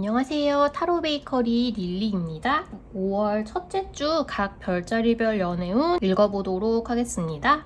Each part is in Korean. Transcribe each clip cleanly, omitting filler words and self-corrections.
안녕하세요. 타로 베이커리 릴리입니다. 5월 첫째 주 각 별자리별 연애운 읽어보도록 하겠습니다.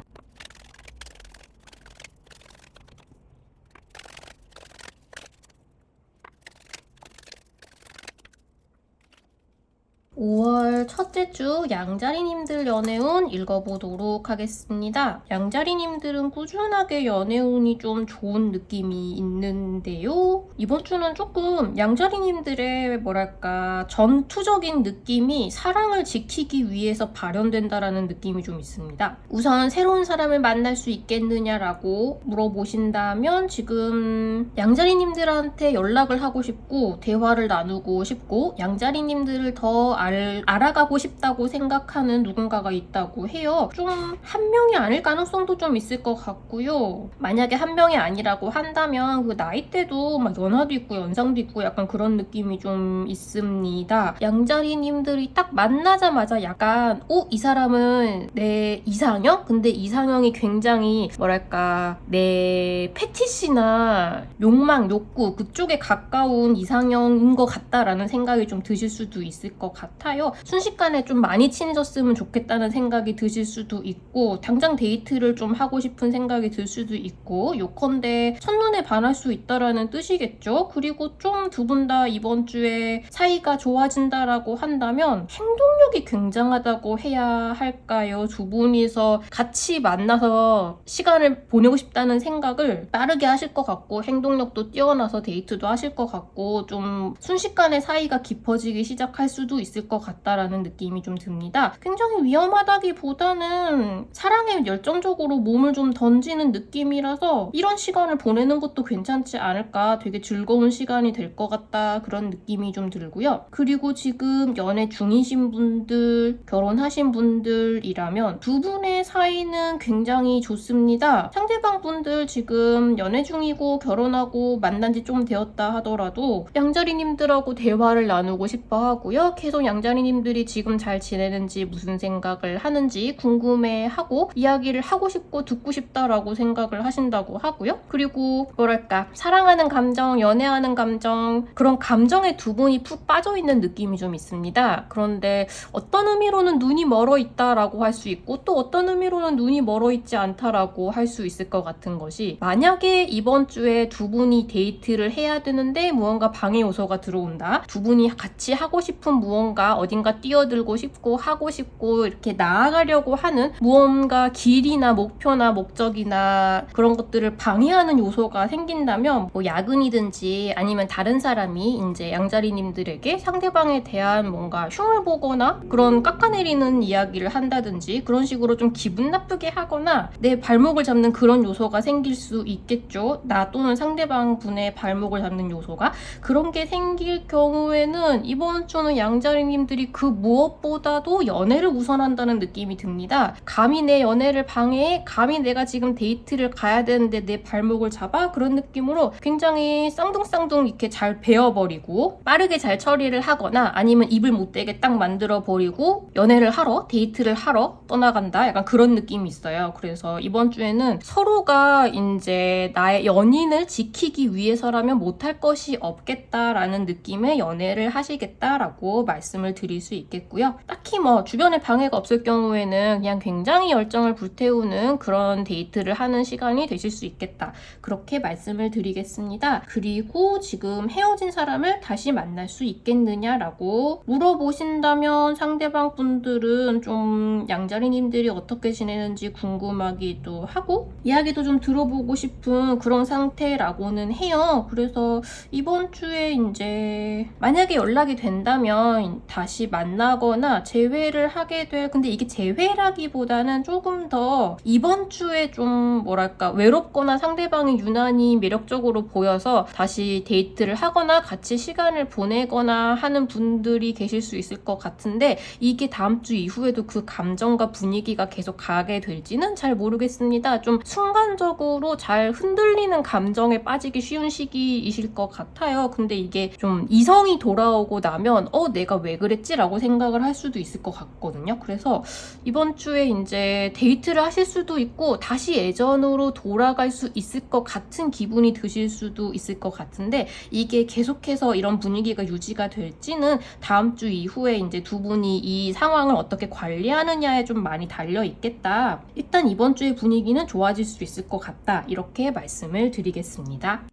5월 첫째 주 양자리님들 연애운 읽어보도록 하겠습니다. 양자리님들은 꾸준하게 연애운이 좀 좋은 느낌이 있는데요. 이번 주는 조금 양자리님들의 뭐랄까 전투적인 느낌이 사랑을 지키기 위해서 발현된다라는 느낌이 좀 있습니다. 우선 새로운 사람을 만날 수 있겠느냐라고 물어보신다면 지금 양자리님들한테 연락을 하고 싶고 대화를 나누고 싶고 양자리님들을 더 알아가고 싶다고 생각하는 누군가가 있다고 해요. 좀 한 명이 아닐 가능성도 좀 있을 것 같고요. 만약에 한 명이 아니라고 한다면 그 나이대도 막 연하도 있고 연상도 있고 약간 그런 느낌이 좀 있습니다. 양자리님들이 딱 만나자마자 약간 이 사람은 내 이상형? 근데 이상형이 굉장히 뭐랄까 내 패티시나 욕망, 욕구 그쪽에 가까운 이상형인 것 같다라는 생각이 좀 드실 수도 있을 것 같아요. 순식간에 좀 많이 친해졌으면 좋겠다는 생각이 드실 수도 있고 당장 데이트를 좀 하고 싶은 생각이 들 수도 있고 요컨대 첫눈에 반할 수 있다라는 뜻이겠죠. 그리고 좀 두 분 다 이번 주에 사이가 좋아진다라고 한다면 행동력이 굉장하다고 해야 할까요? 두 분이서 같이 만나서 시간을 보내고 싶다는 생각을 빠르게 하실 것 같고 행동력도 뛰어나서 데이트도 하실 것 같고 좀 순식간에 사이가 깊어지기 시작할 수도 있을 것 같다라는 느낌이 좀 듭니다. 굉장히 위험하다기보다는 사랑에 열정적으로 몸을 좀 던지는 느낌이라서 이런 시간을 보내는 것도 괜찮지 않을까, 되게 즐거운 시간이 될 것 같다 그런 느낌이 좀 들고요. 그리고 지금 연애 중이신 분들, 결혼하신 분들이라면 두 분의 사이는 굉장히 좋습니다. 상대방 분들 지금 연애 중이고 결혼하고 만난 지 좀 되었다 하더라도 양자리님들하고 대화를 나누고 싶어 하고요. 계속 양자리님들이 지금 잘 지내는지 무슨 생각을 하는지 궁금해하고 이야기를 하고 싶고 듣고 싶다라고 생각을 하신다고 하고요. 그리고 뭐랄까 사랑하는 감정, 연애하는 감정, 그런 감정에 두 분이 푹 빠져있는 느낌이 좀 있습니다. 그런데 어떤 의미로는 눈이 멀어 있다라고 할 수 있고 또 어떤 의미로는 눈이 멀어 있지 않다라고 할 수 있을 것 같은 것이, 만약에 이번 주에 두 분이 데이트를 해야 되는데 무언가 방해 요소가 들어온다. 두 분이 같이 하고 싶은 무언가, 어딘가 뛰어들고 싶고 하고 싶고 이렇게 나아가려고 하는 무언가 길이나 목표나 목적이나 그런 것들을 방해하는 요소가 생긴다면 뭐 야근이든지 아니면 다른 사람이 이제 양자리님들에게 상대방에 대한 뭔가 흉을 보거나 그런 깎아내리는 이야기를 한다든지 그런 식으로 좀 기분 나쁘게 하거나 내 발목을 잡는 그런 요소가 생길 수 있겠죠. 나 또는 상대방 분의 발목을 잡는 요소가. 그런 게 생길 경우에는 이번 주는 양자리님들이 그 무엇보다도 연애를 우선한다는 느낌이 듭니다. 감히 내 연애를 방해해? 감히 내가 지금 데이트를 가야 되는데 내 발목을 잡아? 그런 느낌으로 굉장히 쌍둥쌍둥 이렇게 잘 베어버리고 빠르게 잘 처리를 하거나 아니면 입을 못 대게 딱 만들어버리고 연애를 하러, 데이트를 하러 떠나간다. 약간 그런 느낌이 있어요. 그래서 이번 주에는 서로가 이제 나의 연인을 지키기 위해서라면 못할 것이 없겠다라는 느낌의 연애를 하시겠다라고 말씀을 드릴 수 있겠고요. 딱히 뭐 주변에 방해가 없을 경우에는 그냥 굉장히 열정을 불태우는 그런 데이트를 하는 시간이 되실 수 있겠다. 그렇게 말씀을 드리겠습니다. 그리고 지금 헤어진 사람을 다시 만날 수 있겠느냐라고 물어보신다면 상대방 분들은 좀 양자리님들이 어떻게 지내는지 궁금하기도 하고 이야기도 좀 들어보고 싶은 그런 상태라고는 해요. 그래서 이번 주에 이제 만약에 연락이 된다면 다시 만나거나 재회를 하게 될, 근데 이게 재회라기보다는 조금 더 이번 주에 좀 뭐랄까 외롭거나 상대방이 유난히 매력적으로 보여서 다시 데이트를 하거나 같이 시간을 보내거나 하는 분들이 계실 수 있을 것 같은데 이게 다음 주 이후에도 그 감정과 분위기가 계속 가게 될지는 잘 모르겠습니다. 좀 순간적으로 잘 흔들리는 감정에 빠지기 쉬운 시기이실 것 같아요. 근데 이게 좀 이성이 돌아오고 나면 내가 왜 그랬지? 라고 생각을 할 수도 있을 것 같거든요. 그래서 이번 주에 이제 데이트를 하실 수도 있고 다시 예전으로 돌아갈 수 있을 것 같은 기분이 드실 수도 있을 것 같은데, 이게 계속해서 이런 분위기가 유지가 될지는 다음 주 이후에 이제 두 분이 이 상황을 어떻게 관리하느냐에 좀 많이 달려 있겠다. 일단 이번 주의 분위기는 좋아질 수 있을 것 같다. 이렇게 말씀을 드리겠습니다.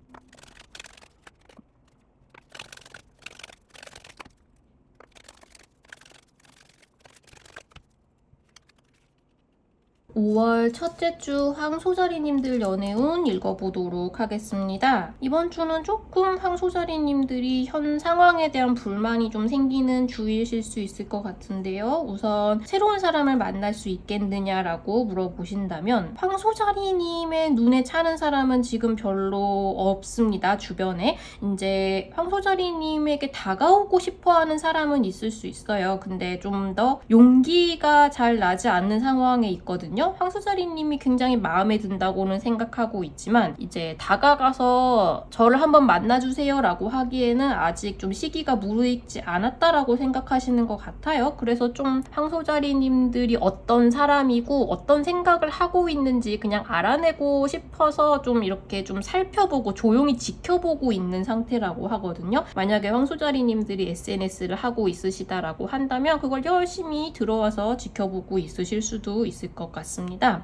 5월 첫째 주 황소자리님들 연애운 읽어보도록 하겠습니다. 이번 주는 조금 황소자리님들이 현 상황에 대한 불만이 좀 생기는 주이실 수 있을 것 같은데요. 우선 새로운 사람을 만날 수 있겠느냐라고 물어보신다면 황소자리님의 눈에 차는 사람은 지금 별로 없습니다. 주변에. 이제 황소자리님에게 다가오고 싶어하는 사람은 있을 수 있어요. 근데 좀 더 용기가 잘 나지 않는 상황에 있거든요. 황소자리님이 굉장히 마음에 든다고는 생각하고 있지만 이제 다가가서 저를 한번 만나주세요 라고 하기에는 아직 좀 시기가 무르익지 않았다라고 생각하시는 것 같아요. 그래서 좀 황소자리님들이 어떤 사람이고 어떤 생각을 하고 있는지 그냥 알아내고 싶어서 좀 이렇게 좀 살펴보고 조용히 지켜보고 있는 상태라고 하거든요. 만약에 황소자리님들이 SNS를 하고 있으시다라고 한다면 그걸 열심히 들어와서 지켜보고 있으실 수도 있을 것 같습니다.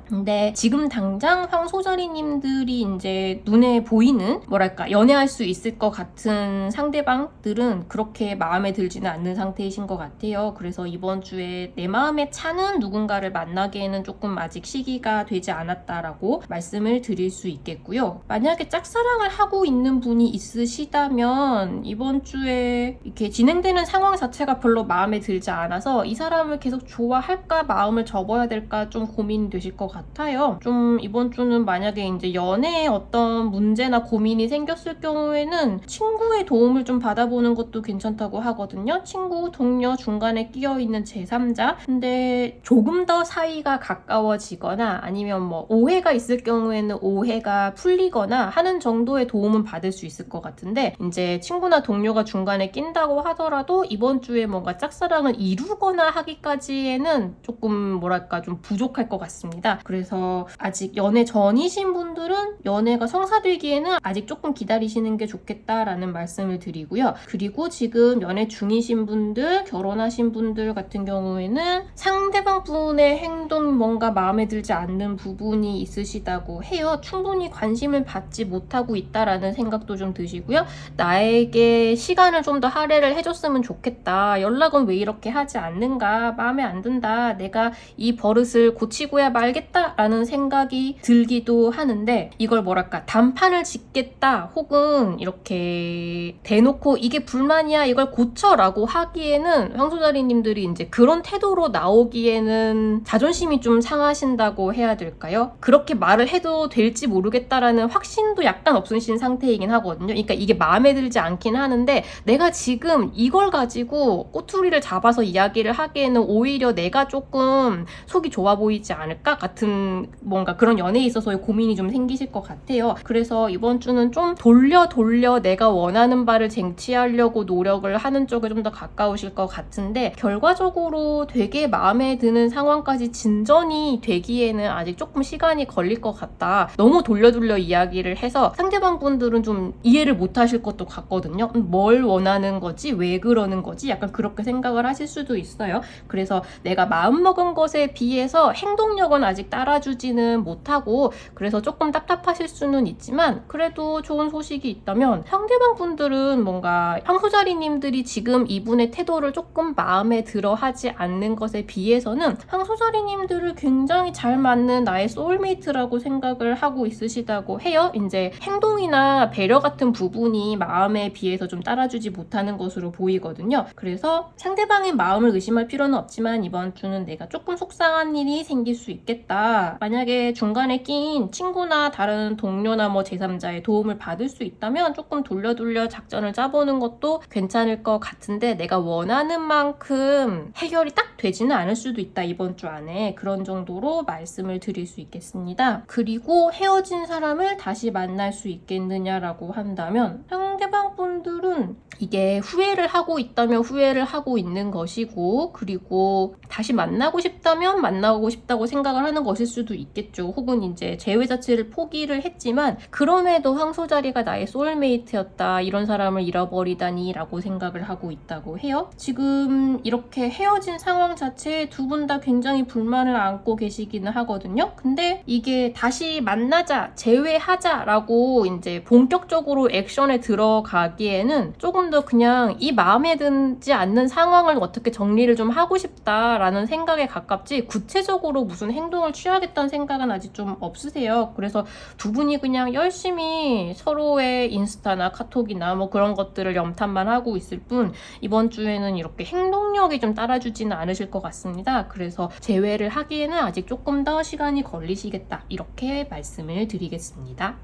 근데 지금 당장 황소자리님들이 이제 눈에 보이는 뭐랄까 연애할 수 있을 것 같은 상대방들은 그렇게 마음에 들지는 않는 상태이신 것 같아요. 그래서 이번 주에 내 마음에 차는 누군가를 만나기에는 조금 아직 시기가 되지 않았다라고 말씀을 드릴 수 있겠고요. 만약에 짝사랑을 하고 있는 분이 있으시다면 이번 주에 이렇게 진행되는 상황 자체가 별로 마음에 들지 않아서 이 사람을 계속 좋아할까 마음을 접어야 될까 좀 고민이 되실 것 같아요. 좀 이번 주는 만약에 이제 연애에 어떤 문제나 고민이 생겼을 경우에는 친구의 도움을 좀 받아보는 것도 괜찮다고 하거든요. 친구, 동료, 중간에 끼어있는 제3자. 근데 조금 더 사이가 가까워지거나 아니면 뭐 오해가 있을 경우에는 오해가 풀리거나 하는 정도의 도움은 받을 수 있을 것 같은데, 이제 친구나 동료가 중간에 낀다고 하더라도 이번 주에 뭔가 짝사랑을 이루거나 하기까지에는 조금 뭐랄까 좀 부족할 것 같습니다. 그래서 아직 연애 전이신 분들은 연애가 성사되기에는 아직 조금 기다리시는 게 좋겠다라는 말씀을 드리고요. 그리고 지금 연애 중이신 분들, 결혼하신 분들 같은 경우에는 상대방 분의 행동 뭔가 마음에 들지 않는 부분이 있으시다고 해요. 충분히 관심을 받지 못하고 있다라는 생각도 좀 드시고요. 나에게 시간을 좀 더 할애를 해줬으면 좋겠다. 연락은 왜 이렇게 하지 않는가? 마음에 안 든다. 내가 이 버릇을 고치고야 말겠다라는 생각이 들기도 하는데, 이걸 뭐랄까 단판을 짓겠다 혹은 이렇게 대놓고 이게 불만이야 이걸 고쳐라고 하기에는 황소자리님들이 이제 그런 태도로 나오기에는 자존심이 좀 상하신다고 해야 될까요? 그렇게 말을 해도 될지 모르겠다라는 확신도 약간 없으신 상태이긴 하거든요. 그러니까 이게 마음에 들지 않긴 하는데 내가 지금 이걸 가지고 꼬투리를 잡아서 이야기를 하기에는 오히려 내가 조금 속이 좋아 보이지 않을까 같은 뭔가 그런 연애에 있어서의 고민이 좀 생기실 것 같아요. 그래서 이번 주는 좀 돌려 내가 원하는 바를 쟁취하려고 노력을 하는 쪽에 좀 더 가까우실 것 같은데, 결과적으로 되게 마음에 드는 상황까지 진전이 되기에는 아직 조금 시간이 걸릴 것 같다. 너무 돌려 이야기를 해서 상대방 분들은 좀 이해를 못 하실 것도 같거든요. 뭘 원하는 거지? 왜 그러는 거지? 약간 그렇게 생각을 하실 수도 있어요. 그래서 내가 마음먹은 것에 비해서 행동력은 아직 따라주지는 못하고 그래서 조금 답답하실 수는 있지만, 그래도 좋은 소식이 있다면 상대방 분들은 뭔가 황소자리님들이 지금 이분의 태도를 조금 마음에 들어 하지 않는 것에 비해서는 황소자리님들을 굉장히 잘 맞는 나의 소울메이트라고 생각을 하고 있으시다고 해요. 이제 행동이나 배려 같은 부분이 마음에 비해서 좀 따라주지 못하는 것으로 보이거든요. 그래서 상대방의 마음을 의심할 필요는 없지만 이번 주는 내가 조금 속상한 일이 생길 수 있겠다. 만약에 중간에 낀 친구나 다른 동료나 뭐 제3자의 도움을 받을 수 있다면 조금 돌려 작전을 짜보는 것도 괜찮을 것 같은데, 내가 원하는 만큼 해결이 딱 되지는 않을 수도 있다 이번 주 안에. 그런 정도로 말씀을 드릴 수 있겠습니다. 그리고 헤어진 사람을 다시 만날 수 있겠느냐라고 한다면 상대방 분들은 이게 후회를 하고 있다면 후회를 하고 있는 것이고, 그리고 다시 만나고 싶다면 만나고 싶다고 생각을 하는 것일 수도 있겠죠. 혹은 이제 재회 자체를 포기를 했지만 그럼에도 황소자리가 나의 소울메이트였다, 이런 사람을 잃어버리다니 라고 생각을 하고 있다고 해요. 지금 이렇게 헤어진 상황 자체에 두 분 다 굉장히 불만을 안고 계시기는 하거든요. 근데 이게 다시 만나자, 재회하자 라고 이제 본격적으로 액션에 들어가기에는 조금 더 그냥 이 마음에 들지 않는 상황을 어떻게 정리를 좀 하고 싶다라는 생각에 가깝지, 구체적으로 무슨 행동을 취하겠다는 생각은 아직 좀 없으세요. 그래서 두 분이 그냥 열심히 서로의 인스타나 카톡이나 뭐 그런 것들을 염탐만 하고 있을 뿐, 이번 주에는 이렇게 행동력이 좀 따라주지는 않으실 것 같습니다. 그래서 재회를 하기에는 아직 조금 더 시간이 걸리시겠다, 이렇게 말씀을 드리겠습니다.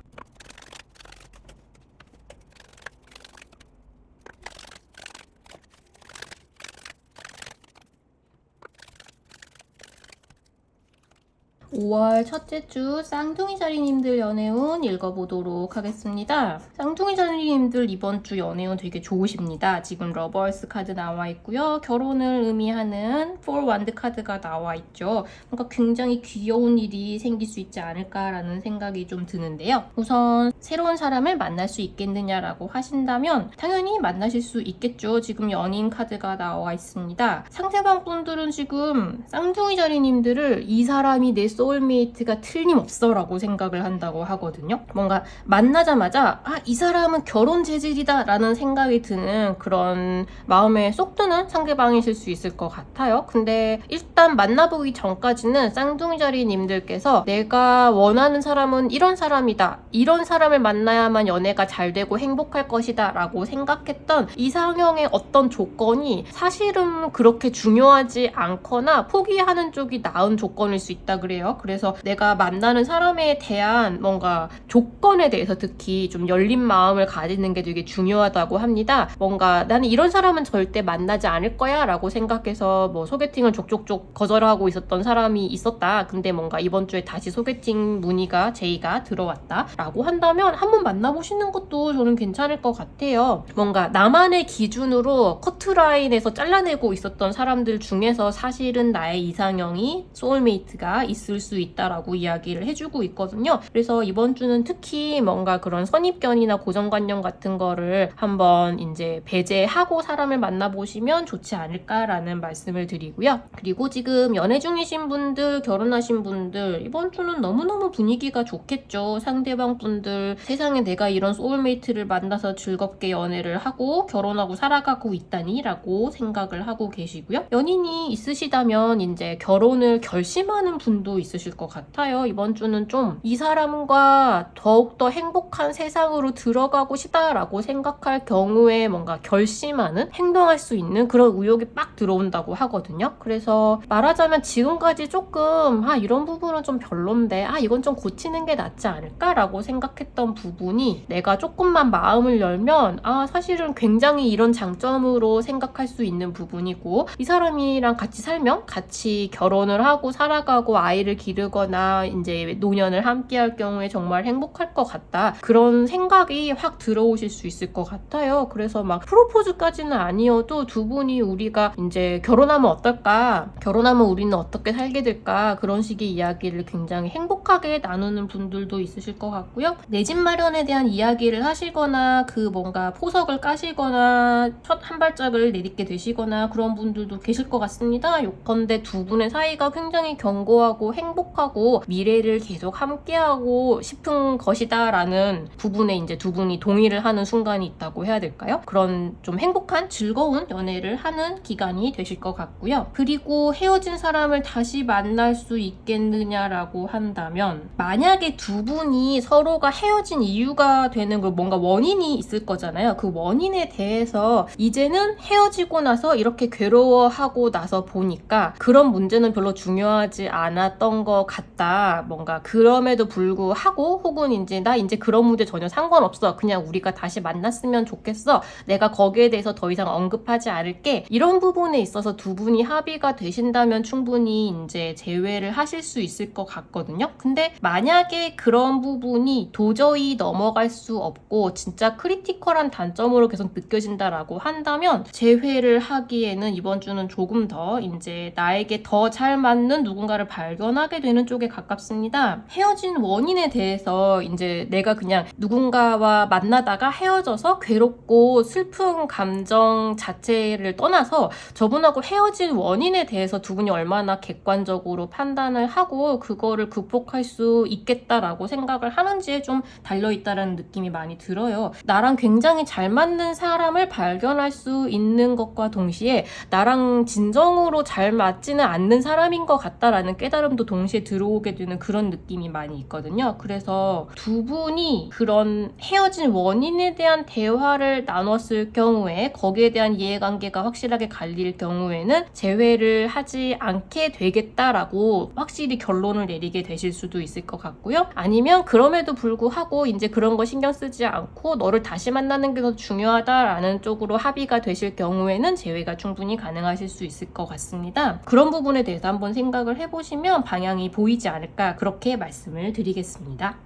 5월 첫째 주 쌍둥이 자리님들 연애운 읽어보도록 하겠습니다. 쌍둥이 자리님들 이번 주 연애운 되게 좋으십니다. 지금 러버스 카드 나와 있고요. 결혼을 의미하는 4 완드 카드가 나와 있죠. 뭔가 굉장히 귀여운 일이 생길 수 있지 않을까라는 생각이 좀 드는데요. 우선 새로운 사람을 만날 수 있겠느냐라고 하신다면 당연히 만나실 수 있겠죠. 지금 연인 카드가 나와 있습니다. 상대방 분들은 지금 쌍둥이 자리님들을 이 사람이 내 소울메이트가 틀림없어 라고 생각을 한다고 하거든요. 뭔가 만나자마자 이 사람은 결혼 재질이다 라는 생각이 드는 그런 마음에 쏙 드는 상대방이실 수 있을 것 같아요. 근데 일단 만나보기 전까지는 쌍둥이 자리님들께서 내가 원하는 사람은 이런 사람이다, 이런 사람을 만나야만 연애가 잘 되고 행복할 것이다 라고 생각했던 이상형의 어떤 조건이 사실은 그렇게 중요하지 않거나 포기하는 쪽이 나은 조건일 수 있다 그래요. 그래서 내가 만나는 사람에 대한 뭔가 조건에 대해서 특히 좀 열린 마음을 가지는 게 되게 중요하다고 합니다. 뭔가 나는 이런 사람은 절대 만나지 않을 거야 라고 생각해서 뭐 소개팅을 족족족 거절하고 있었던 사람이 있었다. 근데 뭔가 이번 주에 다시 소개팅 문의가 제의가 들어왔다 라고 한다면 한번 만나보시는 것도 저는 괜찮을 것 같아요. 뭔가 나만의 기준으로 커트라인에서 잘라내고 있었던 사람들 중에서 사실은 나의 이상형이 소울메이트가 있을 수 있다라고 이야기를 해주고 있거든요. 그래서 이번 주는 특히 뭔가 그런 선입견이나 고정관념 같은 거를 한번 이제 배제하고 사람을 만나보시면 좋지 않을까라는 말씀을 드리고요. 그리고 지금 연애 중이신 분들, 결혼하신 분들, 이번 주는 너무너무 분위기가 좋겠죠. 상대방 분들 세상에 내가 이런 소울메이트를 만나서 즐겁게 연애를 하고 결혼하고 살아가고 있다니 라고 생각을 하고 계시고요. 연인이 있으시다면 이제 결혼을 결심하는 분도 있으실 것 같아요. 이번 주는 좀 이 사람과 더욱더 행복한 세상으로 들어가고 싶다라고 생각할 경우에 뭔가 결심하는, 행동할 수 있는 그런 의욕이 빡 들어온다고 하거든요. 그래서 말하자면 지금까지 조금 이런 부분은 좀 별론데 이건 좀 고치는 게 낫지 않을까라고 생각했던 부분이 내가 조금만 마음을 열면 사실은 굉장히 이런 장점으로 생각할 수 있는 부분이고, 이 사람이랑 같이 살면 같이 결혼을 하고 살아가고 아이를 기르거나 이제 노년을 함께 할 경우에 정말 행복할 것 같다, 그런 생각이 확 들어오실 수 있을 것 같아요. 그래서 막 프로포즈까지는 아니어도 두 분이 우리가 이제 결혼하면 어떨까, 결혼하면 우리는 어떻게 살게 될까, 그런 식의 이야기를 굉장히 행복하게 나누는 분들도 있으실 것 같고요. 내 집 마련에 대한 이야기를 하시거나 그 뭔가 포석을 까시거나 첫 한 발짝을 내딛게 되시거나 그런 분들도 계실 것 같습니다. 요컨대 두 분의 사이가 굉장히 견고하고 행복하고 미래를 계속 함께하고 싶은 것이다 라는 부분에 이제 두 분이 동의를 하는 순간이 있다고 해야 될까요? 그런 좀 행복한 즐거운 연애를 하는 기간이 되실 것 같고요. 그리고 헤어진 사람을 다시 만날 수 있겠느냐라고 한다면, 만약에 두 분이 서로가 헤어진 이유가 되는 걸 뭔가 원인이 있을 거잖아요. 그 원인에 대해서 이제는 헤어지고 나서 이렇게 괴로워하고 나서 보니까 그런 문제는 별로 중요하지 않았던 있었던 것 같다. 뭔가 그럼에도 불구하고 혹은 이제 나 이제 그런 문제 전혀 상관없어. 그냥 우리가 다시 만났으면 좋겠어. 내가 거기에 대해서 더 이상 언급하지 않을게. 이런 부분에 있어서 두 분이 합의가 되신다면 충분히 이제 재회를 하실 수 있을 것 같거든요. 근데 만약에 그런 부분이 도저히 넘어갈 수 없고 진짜 크리티컬한 단점으로 계속 느껴진다라고 한다면 재회를 하기에는 이번 주는 조금 더 이제 나에게 더 잘 맞는 누군가를 발견하게 되는 쪽에 가깝습니다. 헤어진 원인에 대해서 이제 내가 그냥 누군가와 만나다가 헤어져서 괴롭고 슬픈 감정 자체를 떠나서 저분하고 헤어진 원인에 대해서 두 분이 얼마나 객관적으로 판단을 하고 그거를 극복할 수 있겠다라고 생각을 하는지에 좀 달려있다라는 느낌이 많이 들어요. 나랑 굉장히 잘 맞는 사람을 발견할 수 있는 것과 동시에 나랑 진정으로 잘 맞지는 않는 사람인 것 같다라는 깨달음도 동시에 들어오게 되는 그런 느낌이 많이 있거든요. 그래서 두 분이 그런 헤어진 원인에 대한 대화를 나눴을 경우에 거기에 대한 이해관계가 확실하게 갈릴 경우에는 재회를 하지 않게 되겠다라고 확실히 결론을 내리게 되실 수도 있을 것 같고요. 아니면 그럼에도 불구하고 이제 그런 거 신경 쓰지 않고 너를 다시 만나는 게 더 중요하다라는 쪽으로 합의가 되실 경우에는 재회가 충분히 가능하실 수 있을 것 같습니다. 그런 부분에 대해서 한번 생각을 해보시면 방향이 보이지 않을까 그렇게 말씀을 드리겠습니다.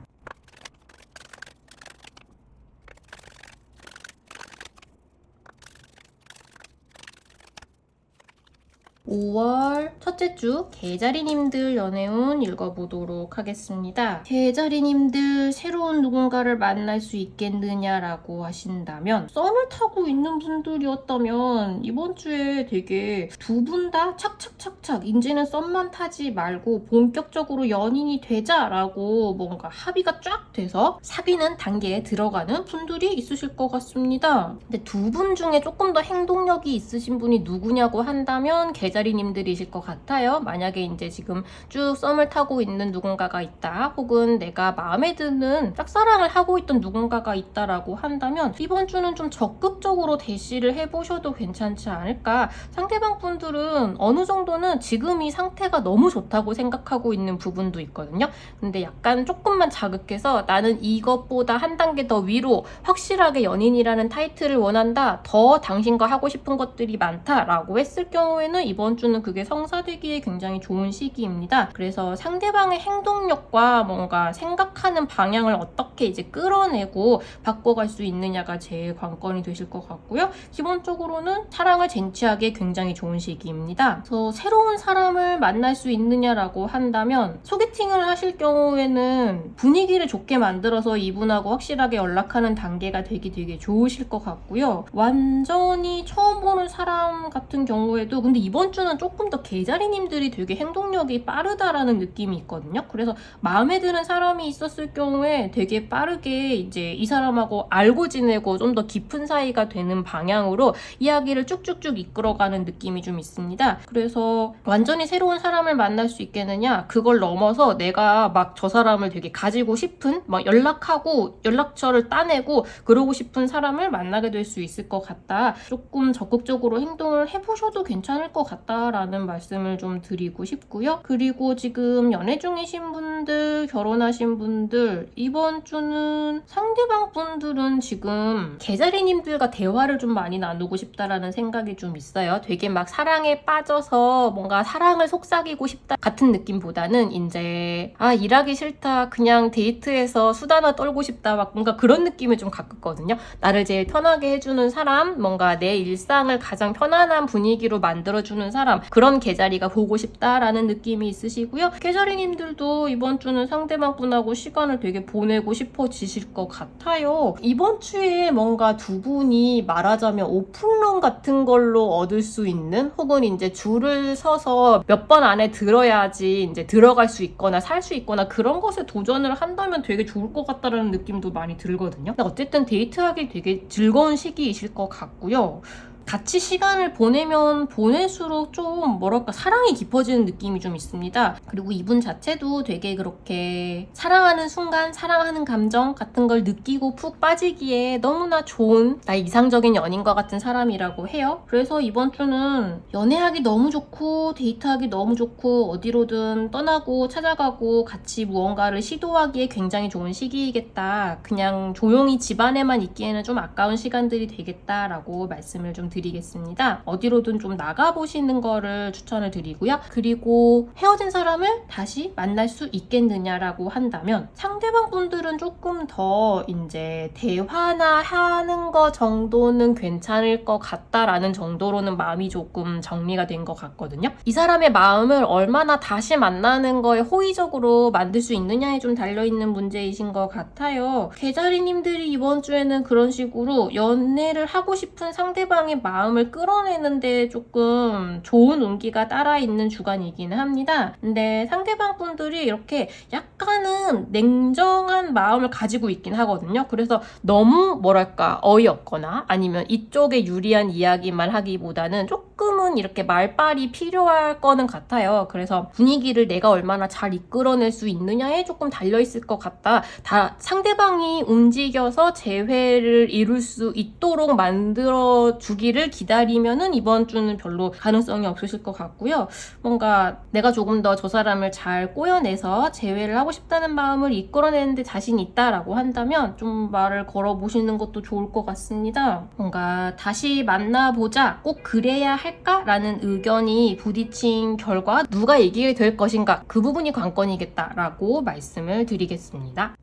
5월 첫째 주 개자리님들 연애운 읽어보도록 하겠습니다. 개자리님들 새로운 누군가를 만날 수 있겠느냐라고 하신다면 썸을 타고 있는 분들이었다면 이번 주에 되게 두 분 다 착착착착 이제는 썸만 타지 말고 본격적으로 연인이 되자라고 뭔가 합의가 쫙 돼서 사귀는 단계에 들어가는 분들이 있으실 것 같습니다. 근데 두 분 중에 조금 더 행동력이 있으신 분이 누구냐고 한다면 개자리님들이실 것 같아요. 만약에 이제 지금 쭉 썸을 타고 있는 누군가가 있다, 혹은 내가 마음에 드는 짝사랑을 하고 있던 누군가가 있다라고 한다면 이번 주는 좀 적극적으로 대시를 해보셔도 괜찮지 않을까. 상대방 분들은 어느 정도는 지금 이 상태가 너무 좋다고 생각하고 있는 부분도 있거든요. 근데 약간 조금만 자극해서 나는 이것보다 한 단계 더 위로 확실하게 연인이라는 타이틀을 원한다, 더 당신과 하고 싶은 것들이 많다라고 했을 경우에는 이번 주는 그게 성사되기에 굉장히 좋은 시기입니다. 그래서 상대방의 행동력과 뭔가 생각하는 방향을 어떻게 이제 끌어내고 바꿔갈 수 있느냐가 제일 관건이 되실 것 같고요. 기본적으로는 사랑을 쟁취하기에 굉장히 좋은 시기입니다. 그래서 새로운 사람을 만날 수 있느냐라고 한다면 소개팅을 하실 경우에는 분위기를 좋게 만들어서 이분하고 확실하게 연락하는 단계가 되게 좋으실 것 같고요. 완전히 처음 보는 사람 같은 경우에도 근데 이번 주는 조금 더 개자리님들이 되게 행동력이 빠르다라는 느낌이 있거든요. 그래서 마음에 드는 사람이 있었을 경우에 되게 빠르게 이제 이 사람하고 알고 지내고 좀 더 깊은 사이가 되는 방향으로 이야기를 쭉쭉쭉 이끌어가는 느낌이 좀 있습니다. 그래서 완전히 새로운 사람을 만날 수 있겠느냐? 그걸 넘어서 내가 막 저 사람을 되게 가지고 싶은, 막 연락하고 연락처를 따내고 그러고 싶은 사람을 만나게 될 수 있을 것 같다. 조금 적극적으로 행동을 해보셔도 괜찮을 것 같다라는 말씀을 좀 드리고 싶고요. 그리고 지금 연애 중이신 분들, 결혼하신 분들, 이번 주는 상대방 분들은 지금 개자리님들과 대화를 좀 많이 나누고 싶다라는 생각이 좀 있어요. 되게 막 사랑에 빠져서 뭔가 사랑을 속삭이고 싶다 같은 느낌보다는 이제 일하기 싫다, 그냥 데이트해서 수다나 떨고 싶다, 막 뭔가 그런 느낌이 좀 가깝거든요. 나를 제일 편하게 해주는 사람, 뭔가 내 일상을 가장 편안한 분위기로 만들어주는 사람, 그런 개자리가 보고 싶다라는 느낌이 있으시고요. 개자리님들도 이번 주는 상대방 분하고 시간을 되게 보내고 싶어지실 것 같아요. 이번 주에 뭔가 두 분이 말하자면 오픈런 같은 걸로 얻을 수 있는, 혹은 이제 줄을 서서 몇 번 안에 들어야지 이제 들어갈 수 있거나 살 수 있거나 그런 것에 도전을 한다면 되게 좋을 것 같다라는 느낌도 많이 들거든요. 근데 어쨌든 데이트하기 되게 즐거운 시기이실 것 같고요. 같이 시간을 보내면 보낼수록 좀 뭐랄까 사랑이 깊어지는 느낌이 좀 있습니다. 그리고 이분 자체도 되게 그렇게 사랑하는 순간, 사랑하는 감정 같은 걸 느끼고 푹 빠지기에 너무나 좋은 나의 이상적인 연인과 같은 사람이라고 해요. 그래서 이번 주는 연애하기 너무 좋고 데이트하기 너무 좋고 어디로든 떠나고 찾아가고 같이 무언가를 시도하기에 굉장히 좋은 시기이겠다. 그냥 조용히 집안에만 있기에는 좀 아까운 시간들이 되겠다라고 말씀을 좀 드리겠습니다. 어디로든 좀 나가보시는 거를 추천을 드리고요. 그리고 헤어진 사람을 다시 만날 수 있겠느냐라고 한다면 상대방 분들은 조금 더 이제 대화나 하는 거 정도는 괜찮을 것 같다라는 정도로는 마음이 조금 정리가 된 것 같거든요. 이 사람의 마음을 얼마나 다시 만나는 거에 호의적으로 만들 수 있느냐에 좀 달려있는 문제이신 것 같아요. 개자리님들이 이번 주에는 그런 식으로 연애를 하고 싶은 상대방의 마음을 끌어내는데 조금 좋은 운기가 따라있는 주간이기는 합니다. 근데 상대방 분들이 이렇게 약간은 냉정한 마음을 가지고 있긴 하거든요. 그래서 너무 뭐랄까 어이없거나 아니면 이쪽에 유리한 이야기만 하기보다는 조금은 이렇게 말빨이 필요할 거는 같아요. 그래서 분위기를 내가 얼마나 잘 이끌어낼 수 있느냐에 조금 달려있을 것 같다. 다 상대방이 움직여서 재회를 이룰 수 있도록 만들어 주기를 기다리면은 이번 주는 별로 가능성이 없으실 것 같고요. 뭔가 내가 조금 더 저 사람을 잘 꼬여내서 재회를 하고 싶다는 마음을 이끌어내는데 자신이 있다라고 한다면 좀 말을 걸어보시는 것도 좋을 것 같습니다. 뭔가 다시 만나보자, 꼭 그래야 할까라는 의견이 부딪힌 결과 누가 이기게 될 것인가, 그 부분이 관건이겠다라고 말씀을 드리겠습니다.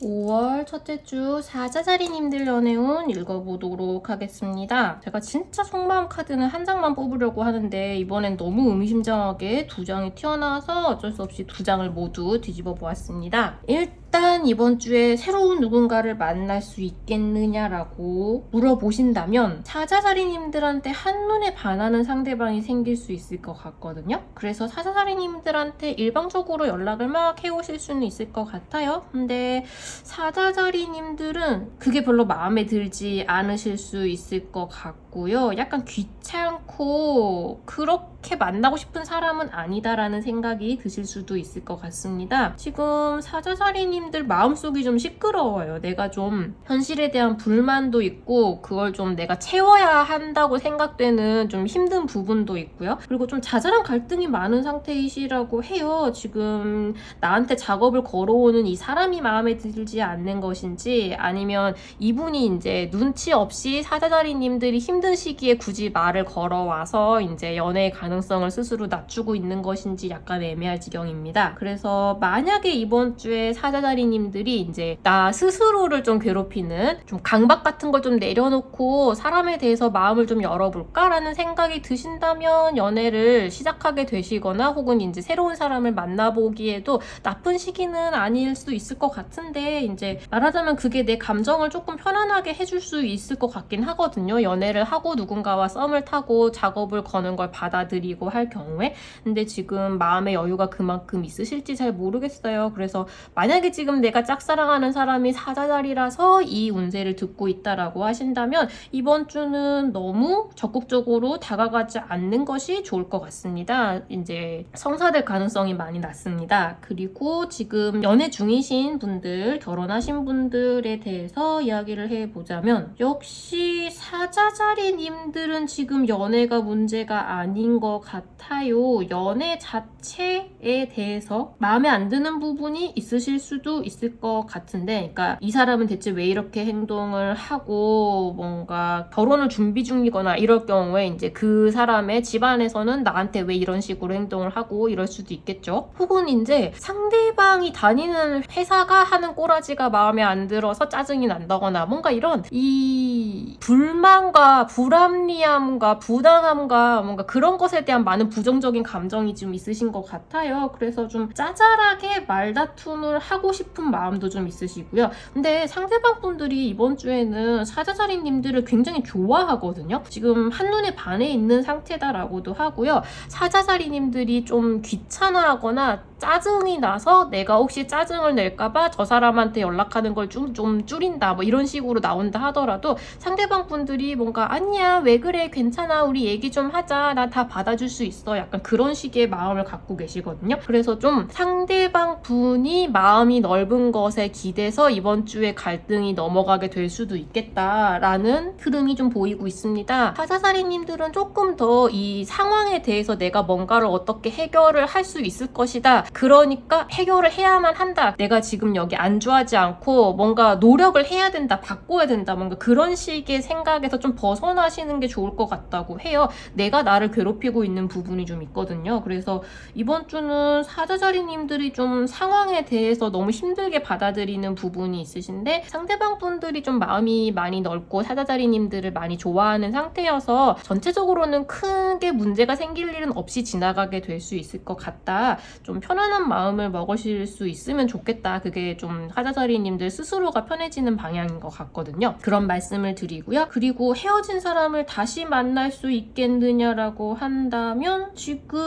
5월 첫째 주 사자자리님들 연애운 읽어보도록 하겠습니다. 제가 진짜 속마음 카드는 한 장만 뽑으려고 하는데 이번엔 너무 의미심장하게 두 장이 튀어나와서 어쩔 수 없이 두 장을 모두 뒤집어 보았습니다. 일단 이번 주에 새로운 누군가를 만날 수 있겠느냐라고 물어보신다면 사자자리님들한테 한눈에 반하는 상대방이 생길 수 있을 것 같거든요. 그래서 사자자리님들한테 일방적으로 연락을 막 해오실 수는 있을 것 같아요. 근데 사자자리님들은 그게 별로 마음에 들지 않으실 수 있을 것 같고요. 약간 귀찮고 그렇게 만나고 싶은 사람은 아니다라는 생각이 드실 수도 있을 것 같습니다. 지금 사자자리님들 마음속이 좀 시끄러워요. 내가 좀 현실에 대한 불만도 있고 그걸 좀 내가 채워야 한다고 생각되는 좀 힘든 부분도 있고요. 그리고 좀 자잘한 갈등이 많은 상태이시라고 해요. 지금 나한테 작업을 걸어오는 이 사람이 마음에 들지 않는 것인지 아니면 이분이 이제 눈치 없이 사자자리님들이 힘든 시기에 굳이 말을 걸어와서 이제 연애의 가능성을 스스로 낮추고 있는 것인지 약간 애매할 지경입니다. 그래서 만약에 이번 주에 사자자리님들이 이제 나 스스로를 좀 괴롭히는 좀 강박 같은 걸 좀 내려놓고 사람에 대해서 마음을 좀 열어볼까라는 생각이 드신다면 연애를 시작하게 되시거나 혹은 이제 새로운 사람을 만나보기에도 나쁜 시기는 아닐 수 있을 것 같은데 이제 말하자면 그게 내 감정을 조금 편안하게 해줄 수 있을 것 같긴 하거든요. 연애를 하고 누군가와 썸을 타고 작업을 거는 걸 받아들이고 할 경우에. 근데 지금 마음의 여유가 그만큼 있으실지 잘 모르겠어요. 그래서 만약에 지금 내가 짝사랑하는 사람이 사자자리라서 이 운세를 듣고 있다라고 하신다면 이번 주는 너무 적극적으로 다가가지 않는 것이 좋을 것 같습니다. 이제 성사될 가능성이 많이 낮습니다. 그리고 지금 연애 중이신 분들, 결혼하신 분들에 대해서 이야기를 해보자면 역시 사자자리님들은 지금 연애가 문제가 아닌 것 같아요. 연애 자체에 대해서 마음에 안 드는 부분이 있으실 수도 있을 것 같은데 그러니까 이 사람은 대체 왜 이렇게 행동을 하고 뭔가 결혼을 준비 중이거나 이럴 경우에 이제 그 사람의 집안에서는 나한테 왜 이런 식으로 행동을 하고 이럴 수도 있겠죠. 혹은 이제 상대방이 다니는 회사가 하는 꼬라지가 마음에 안 들어서 짜증이 난다거나 뭔가 이런 이 불만과 불합리함과 부당함과 뭔가 그런 것에 대한 많은 부정적인 감정이 좀 있으신 것 같아요. 그래서 좀 짜잘하게 말다툼을 하고 싶은 싶은 마음도 좀 있으시고요. 근데 상대방 분들이 이번 주에는 사자자리님들을 굉장히 좋아하거든요. 지금 한눈에 반해 있는 상태다라고도 하고요. 사자자리님들이 좀 귀찮아하거나 짜증이 나서 내가 혹시 짜증을 낼까봐 저 사람한테 연락하는 걸 좀 줄인다 뭐 이런 식으로 나온다 하더라도 상대방 분들이 뭔가 아니야 왜 그래 괜찮아 우리 얘기 좀 하자 나 다 받아줄 수 있어 약간 그런 식의 마음을 갖고 계시거든요. 그래서 좀 상대방 분이 마음이 넓은 것에 기대서 이번 주에 갈등이 넘어가게 될 수도 있겠다라는 흐름이 좀 보이고 있습니다. 사자사리님들은 조금 더 이 상황에 대해서 내가 뭔가를 어떻게 해결을 할 수 있을 것이다. 그러니까 해결을 해야만 한다. 내가 지금 여기 안주하지 않고 뭔가 노력을 해야 된다. 바꿔야 된다. 뭔가 그런 식의 생각에서 좀 벗어나시는 게 좋을 것 같다고 해요. 내가 나를 괴롭히고 있는 부분이 좀 있거든요. 그래서 이번 주는 사자자리님들이 좀 상황에 대해서 너무 힘들게 받아들이는 부분이 있으신데 상대방 분들이 좀 마음이 많이 넓고 사자자리님들을 많이 좋아하는 상태여서 전체적으로는 크게 문제가 생길 일은 없이 지나가게 될 수 있을 것 같다. 좀 편안한 마음을 먹으실 수 있으면 좋겠다. 그게 좀 사자자리님들 스스로가 편해지는 방향인 것 같거든요. 그런 말씀을 드리고요. 그리고 헤어진 사람을 다시 만날 수 있겠느냐라고 한다면 지금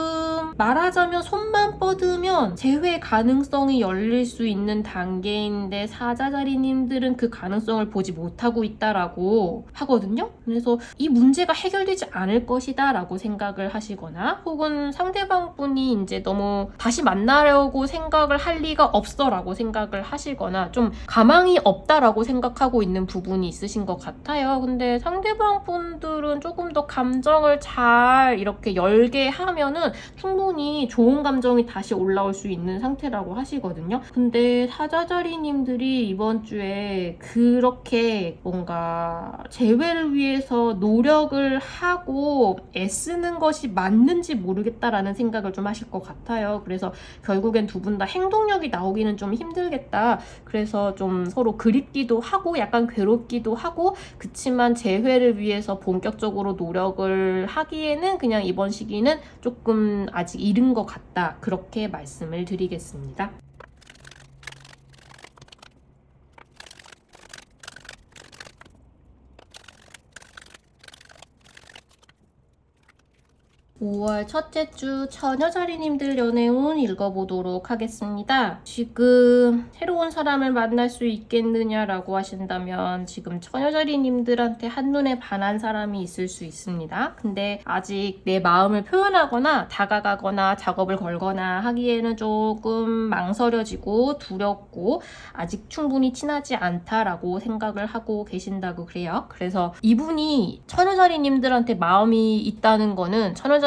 말하자면 손만 뻗으면 재회 가능성이 열릴 수 있는 단계인데 사자자리님들은 그 가능성을 보지 못하고 있다라고 하거든요. 그래서 이 문제가 해결되지 않을 것이다 라고 생각을 하시거나 혹은 상대방 분이 이제 너무 다시 만나려고 생각을 할 리가 없어 라고 생각을 하시거나 좀 가망이 없다라고 생각하고 있는 부분이 있으신 것 같아요. 근데 상대방 분들은 조금 더 감정을 잘 이렇게 열게 하면은 충분히 좋은 감정이 다시 올라올 수 있는 상태라고 하시거든요. 근데 사자자리님들이 이번 주에 그렇게 뭔가 재회를 위해서 노력을 하고 애쓰는 것이 맞는지 모르겠다라는 생각을 좀 하실 것 같아요. 그래서 결국엔 두 분 다 행동력이 나오기는 좀 힘들겠다. 그래서 좀 서로 그립기도 하고 약간 괴롭기도 하고 그치만 재회를 위해서 본격적으로 노력을 하기에는 그냥 이번 시기는 조금 아직 이른 것 같다. 그렇게 말씀을 드리겠습니다. 5월 첫째 주 처녀자리님들 연애운 읽어보도록 하겠습니다. 지금 새로운 사람을 만날 수 있겠느냐라고 하신다면 지금 처녀자리님들한테 한눈에 반한 사람이 있을 수 있습니다. 근데 아직 내 마음을 표현하거나 다가가거나 작업을 걸거나 하기에는 조금 망설여지고 두렵고 아직 충분히 친하지 않다라고 생각을 하고 계신다고 그래요. 그래서 이분이 처녀자리님들한테 마음이 있다는 거는 처녀자리님들은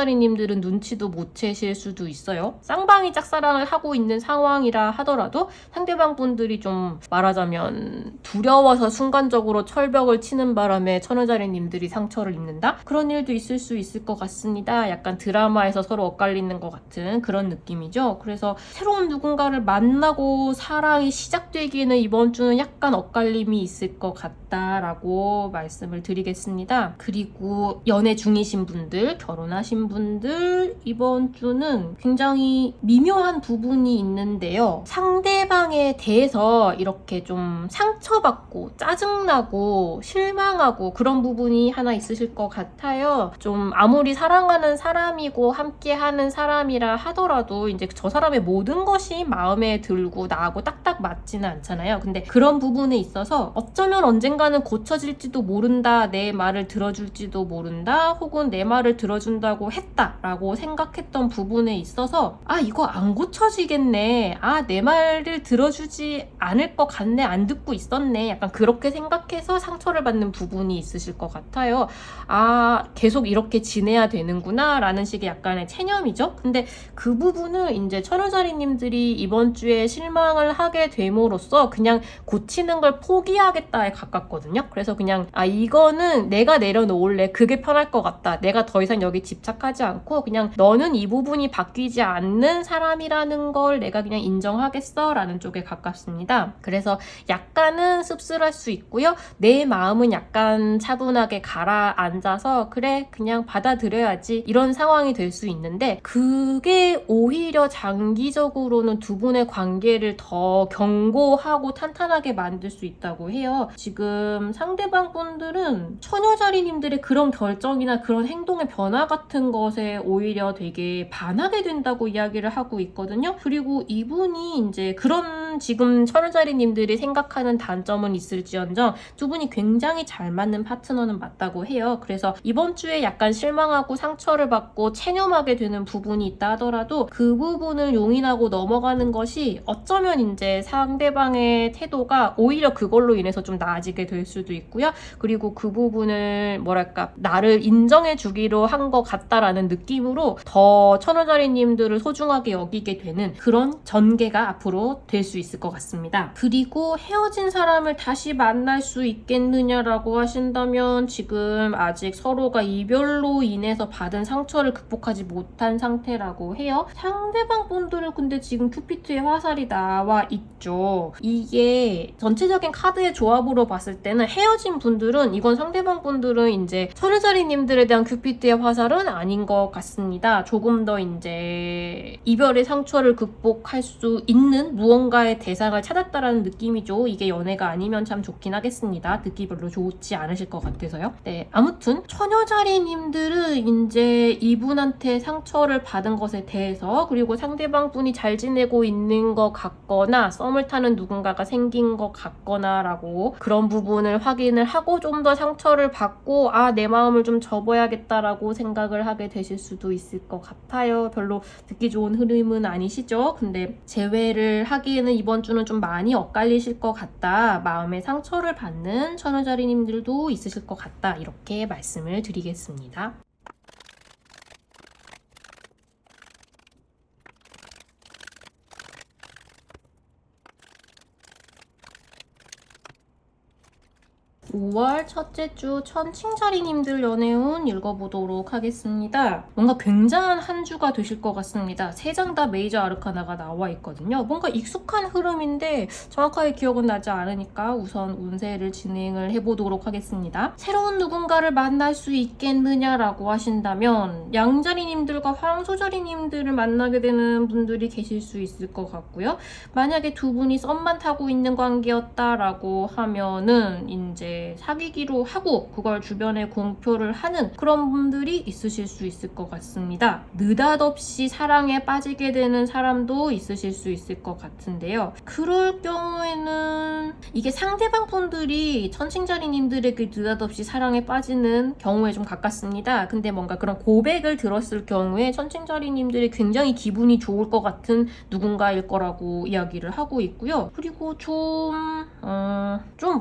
눈치도 못 채실 수도 있어요. 쌍방이 짝사랑을 하고 있는 상황이라 하더라도 상대방 분들이 좀 말하자면 두려워서 순간적으로 철벽을 치는 바람에 처녀자리님들이 상처를 입는다? 그런 일도 있을 수 있을 것 같습니다. 약간 드라마에서 서로 엇갈리는 것 같은 그런 느낌이죠. 그래서 새로운 누군가를 만나고 사랑이 시작되기에는 이번 주는 약간 엇갈림이 있을 것 같다라고 말씀을 드리겠습니다. 그리고 연애 중이신 분들, 결혼하신 분들 이번 주는 굉장히 미묘한 부분이 있는데요. 상대방에 대해서 이렇게 좀 상처받고 짜증나고 실망하고 그런 부분이 하나 있으실 것 같아요. 좀 아무리 사랑하는 사람이고 함께하는 사람이라 하더라도 이제 저 사람의 모든 것이 마음에 들고 나하고 딱딱 맞지는 않잖아요. 근데 그런 부분에 있어서 어쩌면 언젠가는 고쳐질지도 모른다, 내 말을 들어줄지도 모른다, 혹은 내 말을 들어준다고 했다라고 생각했던 부분에 있어서 아 이거 안 고쳐지겠네, 아 내 말을 들어주지 않을 것 같네, 안 듣고 있었네, 약간 그렇게 생각해서 상처를 받는 부분이 있으실 것 같아요. 아 계속 이렇게 지내야 되는구나 라는 식의 약간의 체념이죠. 근데 그 부분을 이제 처녀자리님들이 이번 주에 실망을 하게 됨으로써 그냥 고치는 걸 포기하겠다에 가깝거든요. 그래서 그냥 아 이거는 내가 내려놓을래, 그게 편할 것 같다, 내가 더 이상 여기 집착하지 생각하지 않고 그냥 너는 이 부분이 바뀌지 않는 사람이라는 걸 내가 그냥 인정하겠어 라는 쪽에 가깝습니다. 그래서 약간은 씁쓸할 수 있고요. 내 마음은 약간 차분하게 가라앉아서 그래 그냥 받아들여야지 이런 상황이 될 수 있는데 그게 오히려 장기적으로는 두 분의 관계를 더 견고하고 탄탄하게 만들 수 있다고 해요. 지금 상대방 분들은 처녀자리님들의 그런 결정이나 그런 행동의 변화 같은 것에 오히려 되게 반하게 된다고 이야기를 하고 있거든요. 그리고 이분이 이제 그런 지금 처녀자리님들이 생각하는 단점은 있을지언정 두 분이 굉장히 잘 맞는 파트너는 맞다고 해요. 그래서 이번 주에 약간 실망하고 상처를 받고 체념하게 되는 부분이 있다 하더라도 그 부분을 용인하고 넘어가는 것이 어쩌면 이제 상대방의 태도가 오히려 그걸로 인해서 좀 나아지게 될 수도 있고요. 그리고 그 부분을 뭐랄까 나를 인정해 주기로 한 것 같다라는 느낌으로 더 처녀자리님들을 소중하게 여기게 되는 그런 전개가 앞으로 될 수 있을 것 같습니다. 그리고 헤어진 사람을 다시 만날 수 있겠느냐라고 하신다면 지금 아직 서로가 이별로 인해서 받은 상처를 극복하지 못한 상태라고 해요. 상대방 분들은 근데 지금 큐피트의 화살이 나와 있죠. 이게 전체적인 카드의 조합으로 봤을 때는 헤어진 분들은 이건 상대방 분들은 이제 처녀자리님들에 대한 큐피트의 화살은 아닌 것 같습니다. 조금 더 이제 이별의 상처를 극복할 수 있는 무언가의 대상을 찾았다라는 느낌이죠. 이게 연애가 아니면 참 좋긴 하겠습니다. 듣기 별로 좋지 않으실 것 같아서요. 네, 아무튼 처녀자리님들은 이제 이분한테 상처를 받은 것에 대해서 그리고 상대방 분이 잘 지내고 있는 것 같거나 썸을 타는 누군가가 생긴 것 같거나 라고 그런 부분을 확인을 하고 좀 더 상처를 받고 내 마음을 좀 접어야겠다라고 생각을 하게 되실 수도 있을 것 같아요. 별로 듣기 좋은 흐름은 아니시죠? 근데 재회를 하기에는 이번 주는 좀 많이 엇갈리실 것 같다. 마음의 상처를 받는 처녀자리님들도 있으실 것 같다. 이렇게 말씀을 드리겠습니다. 5월 첫째 주 천칭자리님들 연애운 읽어보도록 하겠습니다. 뭔가 굉장한 한 주가 되실 것 같습니다. 3장 다 메이저 아르카나가 나와 있거든요. 뭔가 익숙한 흐름인데 정확하게 기억은 나지 않으니까 우선 운세를 진행을 해보도록 하겠습니다. 새로운 누군가를 만날 수 있겠느냐라고 하신다면 양자리님들과 황소자리님들을 만나게 되는 분들이 계실 수 있을 것 같고요. 만약에 두 분이 썸만 타고 있는 관계였다라고 하면은 이제 사귀기로 하고 그걸 주변에 공표를 하는 그런 분들이 있으실 수 있을 것 같습니다. 느닷없이 사랑에 빠지게 되는 사람도 있으실 수 있을 것 같은데요. 그럴 경우에는 이게 상대방 분들이 천칭자리님들에게 느닷없이 사랑에 빠지는 경우에 좀 가깝습니다. 근데 뭔가 그런 고백을 들었을 경우에 천칭자리님들이 굉장히 기분이 좋을 것 같은 누군가일 거라고 이야기를 하고 있고요. 그리고 좀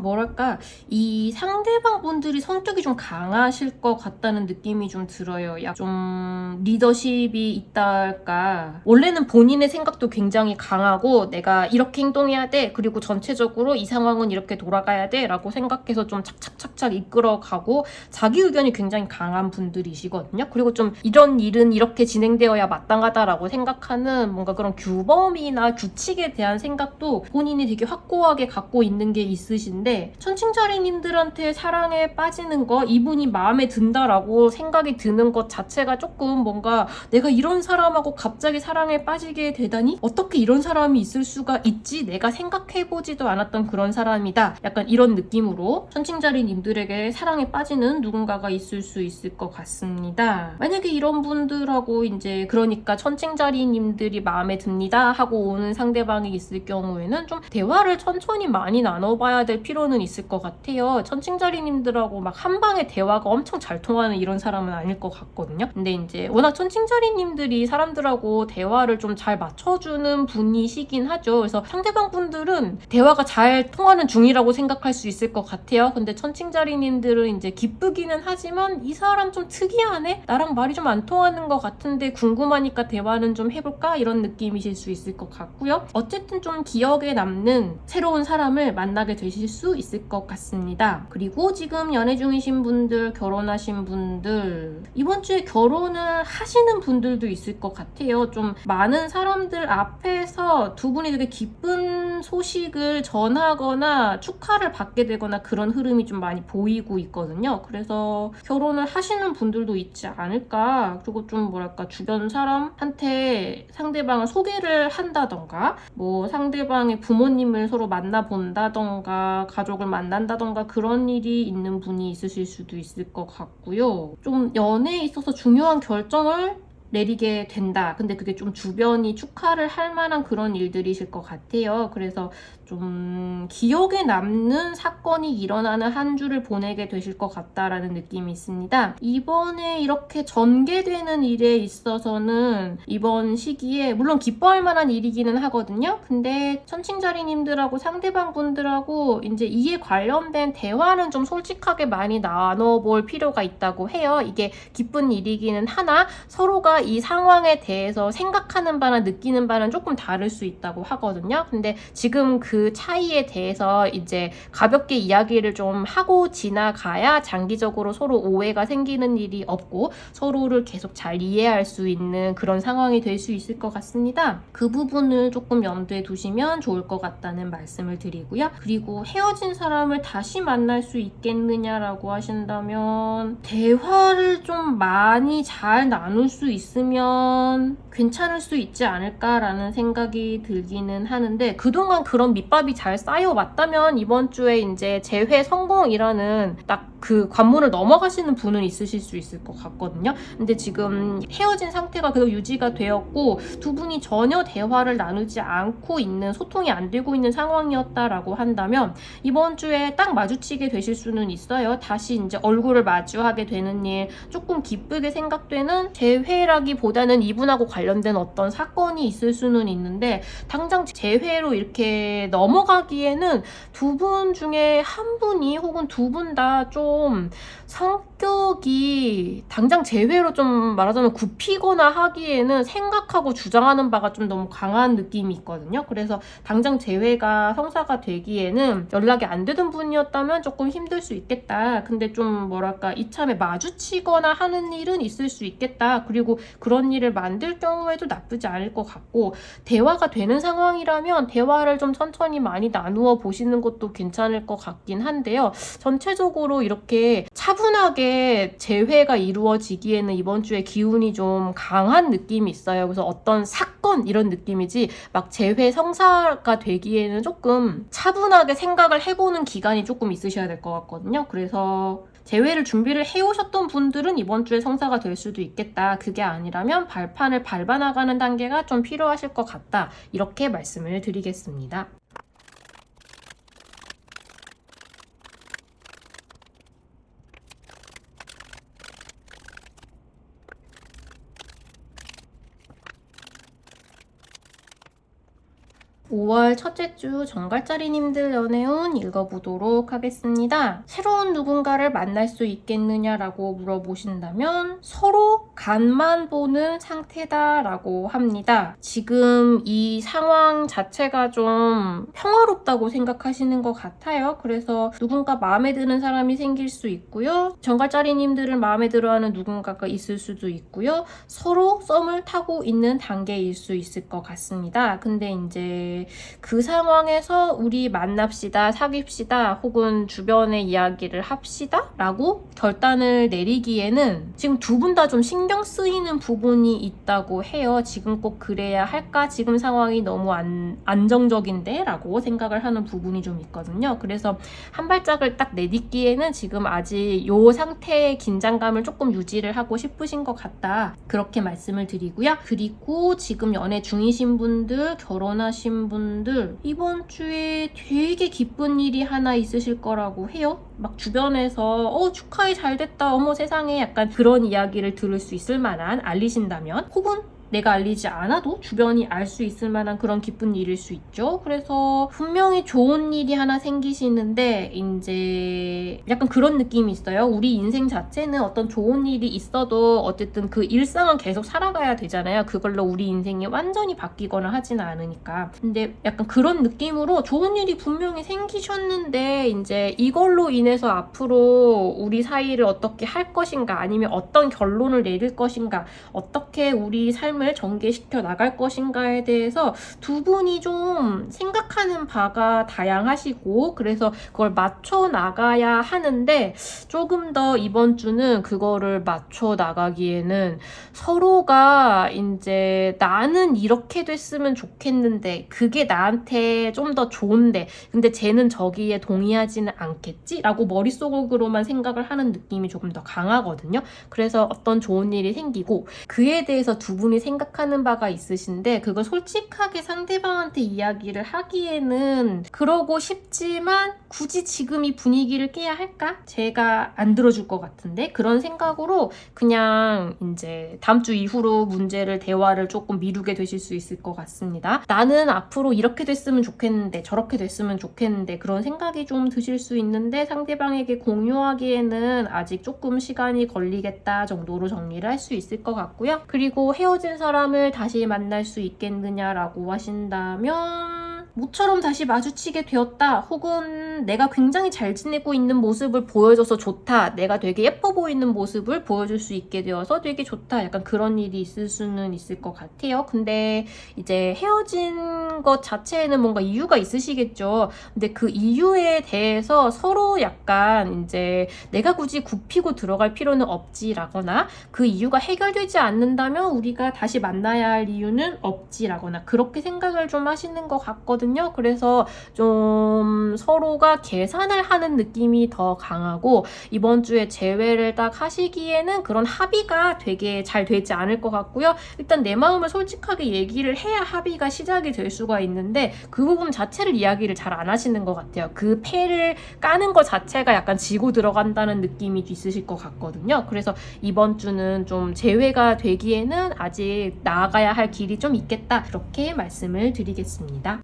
뭐랄까 이 상대방 분들이 성격이 좀 강하실 것 같다는 느낌이 좀 들어요. 좀 리더십이 있다 할까. 원래는 본인의 생각도 굉장히 강하고 내가 이렇게 행동해야 돼. 그리고 전체적으로 이 상황은 이렇게 돌아가야 돼. 라고 생각해서 좀 착착착착 이끌어가고 자기 의견이 굉장히 강한 분들이시거든요. 그리고 좀 이런 일은 이렇게 진행되어야 마땅하다라고 생각하는 뭔가 그런 규범이나 규칙에 대한 생각도 본인이 되게 확고하게 갖고 있는 게 있으신데 천칭자리님들한테 사랑에 빠지는 거 이분이 마음에 든다라고 생각이 드는 것 자체가 조금 뭔가 내가 이런 사람하고 갑자기 사랑에 빠지게 되다니 어떻게 이런 사람이 있을 수가 있지 내가 생각해보지도 않았던 그런 사람이다 약간 이런 느낌으로 천칭자리님들에게 사랑에 빠지는 누군가가 있을 수 있을 것 같습니다. 만약에 이런 분들하고 이제 그러니까 천칭자리님들이 마음에 듭니다 하고 오는 상대방이 있을 경우에는 좀 대화를 천천히 많이 나눠봐야 될 필요는 있을 것 같아요. 천칭자리님들하고 막 한방에 대화가 엄청 잘 통하는 이런 사람은 아닐 것 같거든요. 근데 이제 워낙 천칭자리님들이 사람들하고 대화를 좀 잘 맞춰주는 분이시긴 하죠. 그래서 상대방 분들은 대화가 잘 통하는 중이라고 생각할 수 있을 것 같아요. 근데 천칭자리님들은 이제 기쁘기는 하지만 이 사람 좀 특이하네? 나랑 말이 좀 안 통하는 것 같은데 궁금하니까 대화는 좀 해볼까? 이런 느낌이실 수 있을 것 같고요. 어쨌든 좀 기억에 남는 새로운 사람을 사람을 만나게 되실 수 있을 것 같습니다. 그리고 지금 연애 중이신 분들, 결혼하신 분들, 이번 주에 결혼을 하시는 분들도 있을 것 같아요. 좀 많은 사람들 앞에서 두 분이 되게 기쁜 소식을 전하거나 축하를 받게 되거나 그런 흐름이 좀 많이 보이고 있거든요. 그래서 결혼을 하시는 분들도 있지 않을까. 그리고 좀 뭐랄까, 주변 사람한테 상대방을 소개를 한다던가, 뭐 상대방의 부모님을 서로 만나본다던가, 가족을 만난다던가 그런 일이 있는 분이 있으실 수도 있을 것 같고요. 좀 연애에 있어서 중요한 결정을 내리게 된다. 근데 그게 좀 주변이 축하를 할 만한 그런 일들이실 것 같아요. 그래서 좀 기억에 남는 사건이 일어나는 한 주를 보내게 되실 것 같다라는 느낌이 있습니다. 이번에 이렇게 전개되는 일에 있어서는 이번 시기에 물론 기뻐할 만한 일이기는 하거든요. 근데 천칭자리님들하고 상대방 분들하고 이제 이에 관련된 대화는 좀 솔직하게 많이 나눠볼 필요가 있다고 해요. 이게 기쁜 일이기는 하나 서로가 이 상황에 대해서 생각하는 바나 느끼는 바는 조금 다를 수 있다고 하거든요. 근데 지금 그 차이에 대해서 이제 가볍게 이야기를 좀 하고 지나가야 장기적으로 서로 오해가 생기는 일이 없고 서로를 계속 잘 이해할 수 있는 그런 상황이 될 수 있을 것 같습니다. 그 부분을 조금 염두에 두시면 좋을 것 같다는 말씀을 드리고요. 그리고 헤어진 사람을 다시 만날 수 있겠느냐라고 하신다면 대화를 좀 많이 잘 나눌 수 있으면 괜찮을 수 있지 않을까라는 생각이 들기는 하는데, 그동안 그런 밑밥이 잘 쌓여왔다면 이번 주에 이제 재회 성공이라는 딱 그 관문을 넘어가시는 분은 있으실 수 있을 것 같거든요. 근데 지금 헤어진 상태가 계속 유지가 되었고 두 분이 전혀 대화를 나누지 않고 있는, 소통이 안 되고 있는 상황이었다라고 한다면 이번 주에 딱 마주치게 되실 수는 있어요. 다시 이제 얼굴을 마주하게 되는 일, 조금 기쁘게 생각되는 재회라기보다는 이분하고 관련된 어떤 사건이 있을 수는 있는데, 당장 재회로 이렇게 넘어가기에는 두 분 중에 한 분이 혹은 두 분 다 좀 성격이 당장 재회로 좀 말하자면 굽히거나 하기에는 생각하고 주장하는 바가 좀 너무 강한 느낌이 있거든요. 그래서 당장 재회가 성사가 되기에는 연락이 안 되던 분이었다면 조금 힘들 수 있겠다. 근데 좀 뭐랄까, 이참에 마주치거나 하는 일은 있을 수 있겠다. 그리고 그런 일을 만들 경우에도 나쁘지 않을 것 같고, 대화가 되는 상황이라면 대화를 좀 천천히 많이 나누어 보시는 것도 괜찮을 것 같긴 한데요. 전체적으로 이렇게 차분하게 재회가 이루어지기에는 이번 주에 기운이 좀 강한 느낌이 있어요. 그래서 어떤 사건 이런 느낌이지 막 재회 성사가 되기에는 조금 차분하게 생각을 해보는 기간이 조금 있으셔야 될 것 같거든요. 그래서 재회를 준비를 해오셨던 분들은 이번 주에 성사가 될 수도 있겠다. 그게 아니라면 발판을 밟아나가는 단계가 좀 필요하실 것 같다. 이렇게 말씀을 드리겠습니다. 5월 첫째 주 정갈자리님들 연애운 읽어보도록 하겠습니다. 새로운 누군가를 만날 수 있겠느냐라고 물어보신다면 서로 간만 보는 상태다라고 합니다. 지금 이 상황 자체가 좀 평화롭다고 생각하시는 것 같아요. 그래서 누군가 마음에 드는 사람이 생길 수 있고요. 정갈자리님들을 마음에 들어하는 누군가가 있을 수도 있고요. 서로 썸을 타고 있는 단계일 수 있을 것 같습니다. 근데 이제 그 상황에서 우리 만납시다, 사귀시다, 혹은 주변의 이야기를 합시다 라고 결단을 내리기에는 지금 두 분 다 좀 신경 쓰이는 부분이 있다고 해요. 지금 꼭 그래야 할까? 지금 상황이 너무 안정적인데? 라고 생각을 하는 부분이 좀 있거든요. 그래서 한 발짝을 딱 내딛기에는 지금 아직 요 상태의 긴장감을 조금 유지를 하고 싶으신 것 같다. 그렇게 말씀을 드리고요. 그리고 지금 연애 중이신 분들, 결혼하신 분들, 이번 주에 되게 기쁜 일이 하나 있으실 거라고 해요. 막 주변에서 축하해 잘 됐다, 어머 세상에, 약간 그런 이야기를 들을 수 있을 만한, 알리신다면, 혹은 내가 알리지 않아도 주변이 알 수 있을 만한 그런 기쁜 일일 수 있죠. 그래서 분명히 좋은 일이 하나 생기시는데 이제 약간 그런 느낌이 있어요. 우리 인생 자체는 어떤 좋은 일이 있어도 어쨌든 그 일상은 계속 살아가야 되잖아요. 그걸로 우리 인생이 완전히 바뀌거나 하지는 않으니까. 근데 약간 그런 느낌으로 좋은 일이 분명히 생기셨는데 이제 이걸로 인해서 앞으로 우리 사이를 어떻게 할 것인가, 아니면 어떤 결론을 내릴 것인가, 어떻게 우리 삶을 전개시켜 나갈 것인가에 대해서 두 분이 좀 생각하는 바가 다양하시고, 그래서 그걸 맞춰 나가야 하는데 조금 더 이번 주는 그거를 맞춰 나가기에는 서로가 이제 나는 이렇게 됐으면 좋겠는데 그게 나한테 좀 더 좋은데 근데 쟤는 저기에 동의하지는 않겠지? 라고 머릿속으로만 생각을 하는 느낌이 조금 더 강하거든요. 그래서 어떤 좋은 일이 생기고 그에 대해서 두 분이 생각하는 바가 있으신데 그걸 솔직하게 상대방한테 이야기를 하기에는 그러고 싶지만 굳이 지금 이 분위기를 깨야 할까? 제가 안 들어줄 것 같은데 그런 생각으로 그냥 이제 다음 주 이후로 문제를 대화를 조금 미루게 되실 수 있을 것 같습니다. 나는 앞으로 이렇게 됐으면 좋겠는데 저렇게 됐으면 좋겠는데 그런 생각이 좀 드실 수 있는데 상대방에게 공유하기에는 아직 조금 시간이 걸리겠다 정도로 정리를 할 수 있을 것 같고요. 그리고 헤어진 사람을 다시 만날 수 있겠느냐라고 하신다면 모처럼 다시 마주치게 되었다, 혹은 내가 굉장히 잘 지내고 있는 모습을 보여줘서 좋다, 내가 되게 예뻐 보이는 모습을 보여줄 수 있게 되어서 되게 좋다, 약간 그런 일이 있을 수는 있을 것 같아요. 근데 이제 헤어진 것 자체에는 뭔가 이유가 있으시겠죠. 근데 그 이유에 대해서 서로 약간 이제 내가 굳이 굽히고 들어갈 필요는 없지라거나 그 이유가 해결되지 않는다면 우리가 다시 만나야 할 이유는 없지라거나 그렇게 생각을 좀 하시는 것 같거든요. 그래서 좀 서로가 계산을 하는 느낌이 더 강하고 이번 주에 재회를 딱 하시기에는 그런 합의가 되게 잘 되지 않을 것 같고요. 일단 내 마음을 솔직하게 얘기를 해야 합의가 시작이 될 수가 있는데 그 부분 자체를 이야기를 잘 안 하시는 것 같아요. 그 패를 까는 것 자체가 약간 지고 들어간다는 느낌이 있으실 것 같거든요. 그래서 이번 주는 좀 재회가 되기에는 아직 나아가야 할 길이 좀 있겠다, 그렇게 말씀을 드리겠습니다.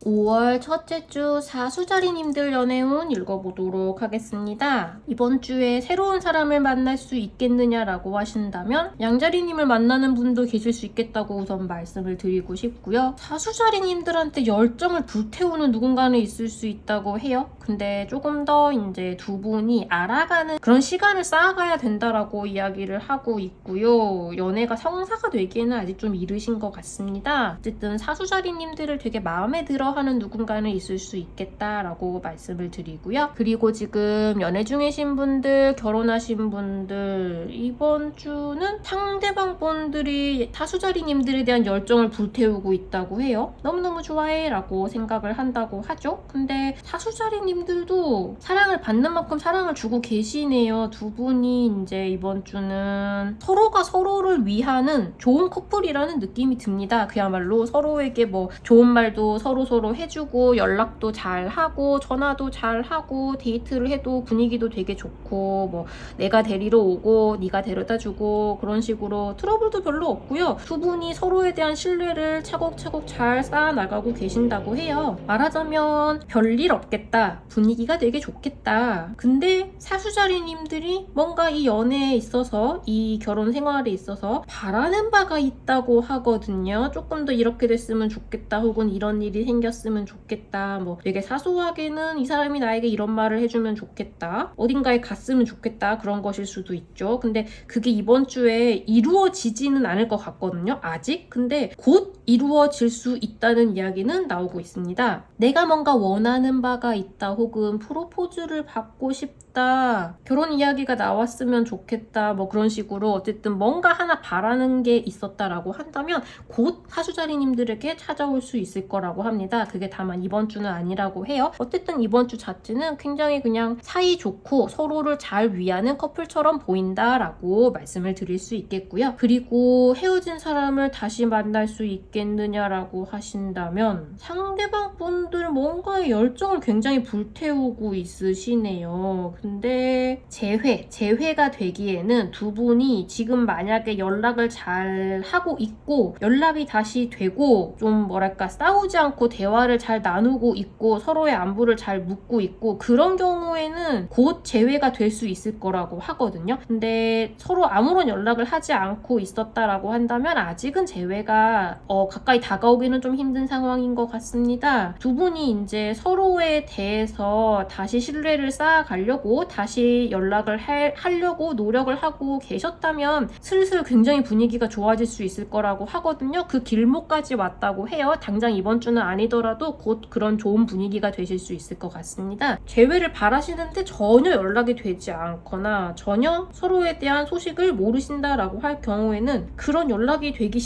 5월 첫째 주 사수자리님들 연애운 읽어보도록 하겠습니다. 이번 주에 새로운 사람을 만날 수 있겠느냐라고 하신다면 양자리님을 만나는 분도 계실 수 있겠다고 우선 말씀을 드리고 싶고요. 사수자리님들한테 열정을 불태우는 누군가는 있을 수 있다고 해요. 근데 조금 더 이제 두 분이 알아가는 그런 시간을 쌓아가야 된다라고 이야기를 하고 있고요. 연애가 성사가 되기에는 아직 좀 이르신 것 같습니다. 어쨌든 사수자리님들을 되게 마음에 들어 하는 누군가는 있을 수 있겠다라고 말씀을 드리고요. 그리고 지금 연애 중이신 분들, 결혼하신 분들, 이번 주는 상대방 분들이 사수자리님들에 대한 열정을 불태우고 있다고 해요. 너무너무 좋아해 라고 생각을 한다고 하죠. 근데 사수자리님들도 사랑을 받는 만큼 사랑을 주고 계시네요. 두 분이 이제 이번 주는 서로가 서로를 위하는 좋은 커플이라는 느낌이 듭니다. 그야말로 서로에게 뭐 좋은 말도 서로 해주고 연락도 잘하고 전화도 잘하고 데이트를 해도 분위기도 되게 좋고 뭐 내가 데리러 오고 네가 데려다주고 그런 식으로 트러블도 별로 없고요. 두 분이 서로에 대한 신뢰를 차곡차곡 잘 쌓아나가고 계신다고 해요. 말하자면 별일 없겠다, 분위기가 되게 좋겠다. 근데 사수자리님들이 뭔가 이 연애에 있어서 이 결혼 생활에 있어서 바라는 바가 있다고 하거든요. 조금 더 이렇게 됐으면 좋겠다, 혹은 이런 일이 생겼으면 좋겠다, 뭐 되게 사소하게는 이 사람이 나에게 이런 말을 해주면 좋겠다, 어딘가에 갔으면 좋겠다, 그런 것일 수도 있죠. 근데 그게 이번 주에 이루어지지는 않을 것 같거든요, 아직. 근데 곧 이루어질 수 있다는 이야기는 나오고 있습니다. 내가 뭔가 원하는 바가 있다, 혹은 프로포즈를 받고 싶다, 결혼 이야기가 나왔으면 좋겠다, 뭐 그런 식으로 어쨌든 뭔가 하나 바라는 게 있었다라고 한다면 곧 사수자리님들에게 찾아올 수 있을 거라고 합니다. 있습니다. 그게 다만 이번 주는 아니라고 해요. 어쨌든 이번 주 자체는 굉장히 그냥 사이 좋고 서로를 잘 위하는 커플처럼 보인다라고 말씀을 드릴 수 있겠고요. 그리고 헤어진 사람을 다시 만날 수 있겠느냐라고 하신다면 상대방 분들 뭔가의 열정을 굉장히 불태우고 있으시네요. 근데 재회가 되기에는 두 분이 지금 만약에 연락을 잘 하고 있고 연락이 다시 되고 좀 뭐랄까 싸우지 않고 대화를 잘 나누고 있고 서로의 안부를 잘 묻고 있고 그런 경우에는 곧 재회가 될 수 있을 거라고 하거든요. 근데 서로 아무런 연락을 하지 않고 있었다라고 한다면 아직은 재회가 가까이 다가오기는 좀 힘든 상황인 것 같습니다. 두 분이 이제 서로에 대해서 다시 신뢰를 쌓아가려고 다시 연락을 하려고 노력을 하고 계셨다면 슬슬 굉장히 분위기가 좋아질 수 있을 거라고 하거든요. 그 길목까지 왔다고 해요. 당장 이번 주는 아니더라도 곧 그런 좋은 분위기가 되실 수 있을 것 같습니다. 재회를 바라시는데 전혀 연락이 되지 않거나 전혀 서로에 대한 소식을 모르신다라고 할 경우에는 그런 연락이 되기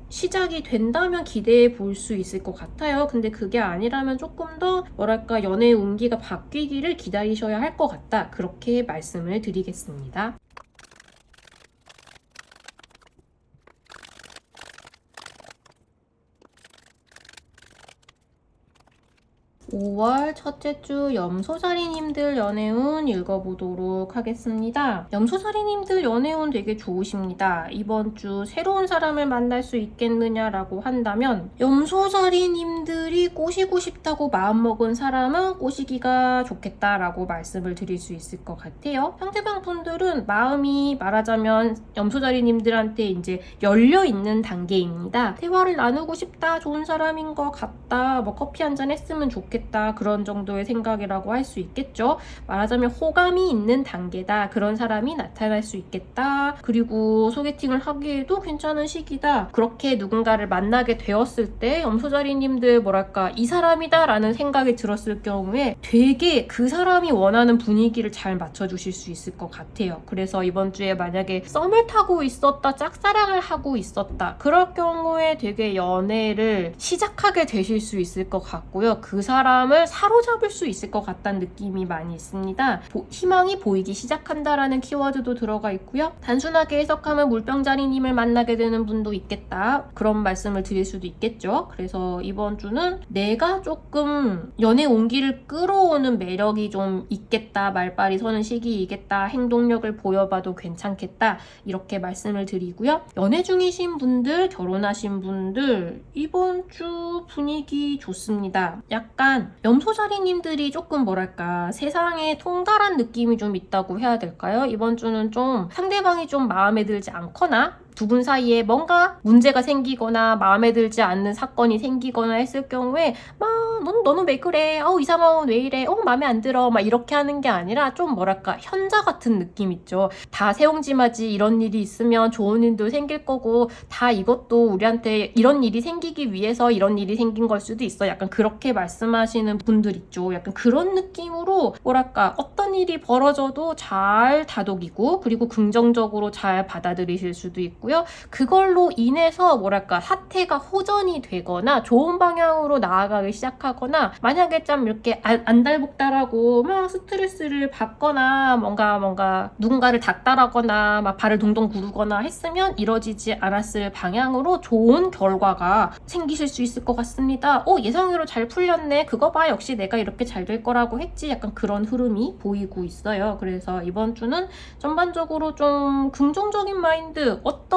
시작이 된다면 기대해 볼 수 있을 것 같아요. 근데 그게 아니라면 조금 더 뭐랄까 연애의 운기가 바뀌기를 기다리셔야 할 것 같다. 그렇게 말씀을 드리겠습니다. 5월 첫째 주 염소살이님들 연애운 읽어보도록 하겠습니다. 염소살이님들 연애운 되게 좋으십니다. 이번 주 새로운 사람을 만날 수 있겠느냐라고 한다면 염소살이님들이 꼬시고 싶다고 마음먹은 사람은 꼬시기가 좋겠다라고 말씀을 드릴 수 있을 것 같아요. 상대방 분들은 마음이 말하자면 염소살이님들한테 이제 열려있는 단계입니다. 대화를 나누고 싶다, 좋은 사람인 것 같다, 뭐 커피 한잔 했으면 좋겠다, 그런 정도의 생각이라고 할 수 있겠죠. 말하자면 호감이 있는 단계다, 그런 사람이 나타날 수 있겠다, 그리고 소개팅을 하기에도 괜찮은 시기다, 그렇게 누군가를 만나게 되었을 때 염소자리님들 뭐랄까 이 사람이다 라는 생각이 들었을 경우에 되게 그 사람이 원하는 분위기를 잘 맞춰주실 수 있을 것 같아요. 그래서 이번 주에 만약에 썸을 타고 있었다, 짝사랑을 하고 있었다, 그럴 경우에 되게 연애를 시작하게 되실 수 있을 것 같고요. 그 사람을 사로잡을 수 있을 것 같다는 느낌이 많이 있습니다. 희망이 보이기 시작한다라는 키워드도 들어가 있고요. 단순하게 해석하면 물병자리님을 만나게 되는 분도 있겠다, 그런 말씀을 드릴 수도 있겠죠. 그래서 이번 주는 내가 조금 연애 온기를 끌어오는 매력이 좀 있겠다, 말빨이 서는 시기이겠다, 행동력을 보여봐도 괜찮겠다, 이렇게 말씀을 드리고요. 연애 중이신 분들, 결혼하신 분들 이번 주 분위기 좋습니다. 약간 염소자리님들이 조금 뭐랄까 세상에 통달한 느낌이 좀 있다고 해야 될까요? 이번 주는 좀 상대방이 좀 마음에 들지 않거나 두 분 사이에 뭔가 문제가 생기거나 마음에 들지 않는 사건이 생기거나 했을 경우에 막 너는 왜 그래? 이 상황은 왜 이래? 마음에 안 들어. 막 이렇게 하는 게 아니라 좀 뭐랄까 현자 같은 느낌 있죠. 다 새옹지마지 이런 일이 있으면 좋은 일도 생길 거고 다 이것도 우리한테 이런 일이 생기기 위해서 이런 일이 생긴 걸 수도 있어. 약간 그렇게 말씀하시는 분들 있죠. 약간 그런 느낌으로 뭐랄까 어떤 일이 벌어져도 잘 다독이고 그리고 긍정적으로 잘 받아들이실 수도 있고 그걸로 인해서 뭐랄까 사태가 호전이 되거나 좋은 방향으로 나아가기 시작하거나 만약에 좀 이렇게 안달복달하고 막 스트레스를 받거나 뭔가 누군가를 닥달하거나 막 발을 동동 구르거나 했으면 이뤄지지 않았을 방향으로 좋은 결과가 생기실 수 있을 것 같습니다. 예상외로 잘 풀렸네, 그거 봐, 역시 내가 이렇게 잘 될 거라고 했지, 약간 그런 흐름이 보이고 있어요. 그래서 이번 주는 전반적으로 좀 긍정적인 마인드, 어떤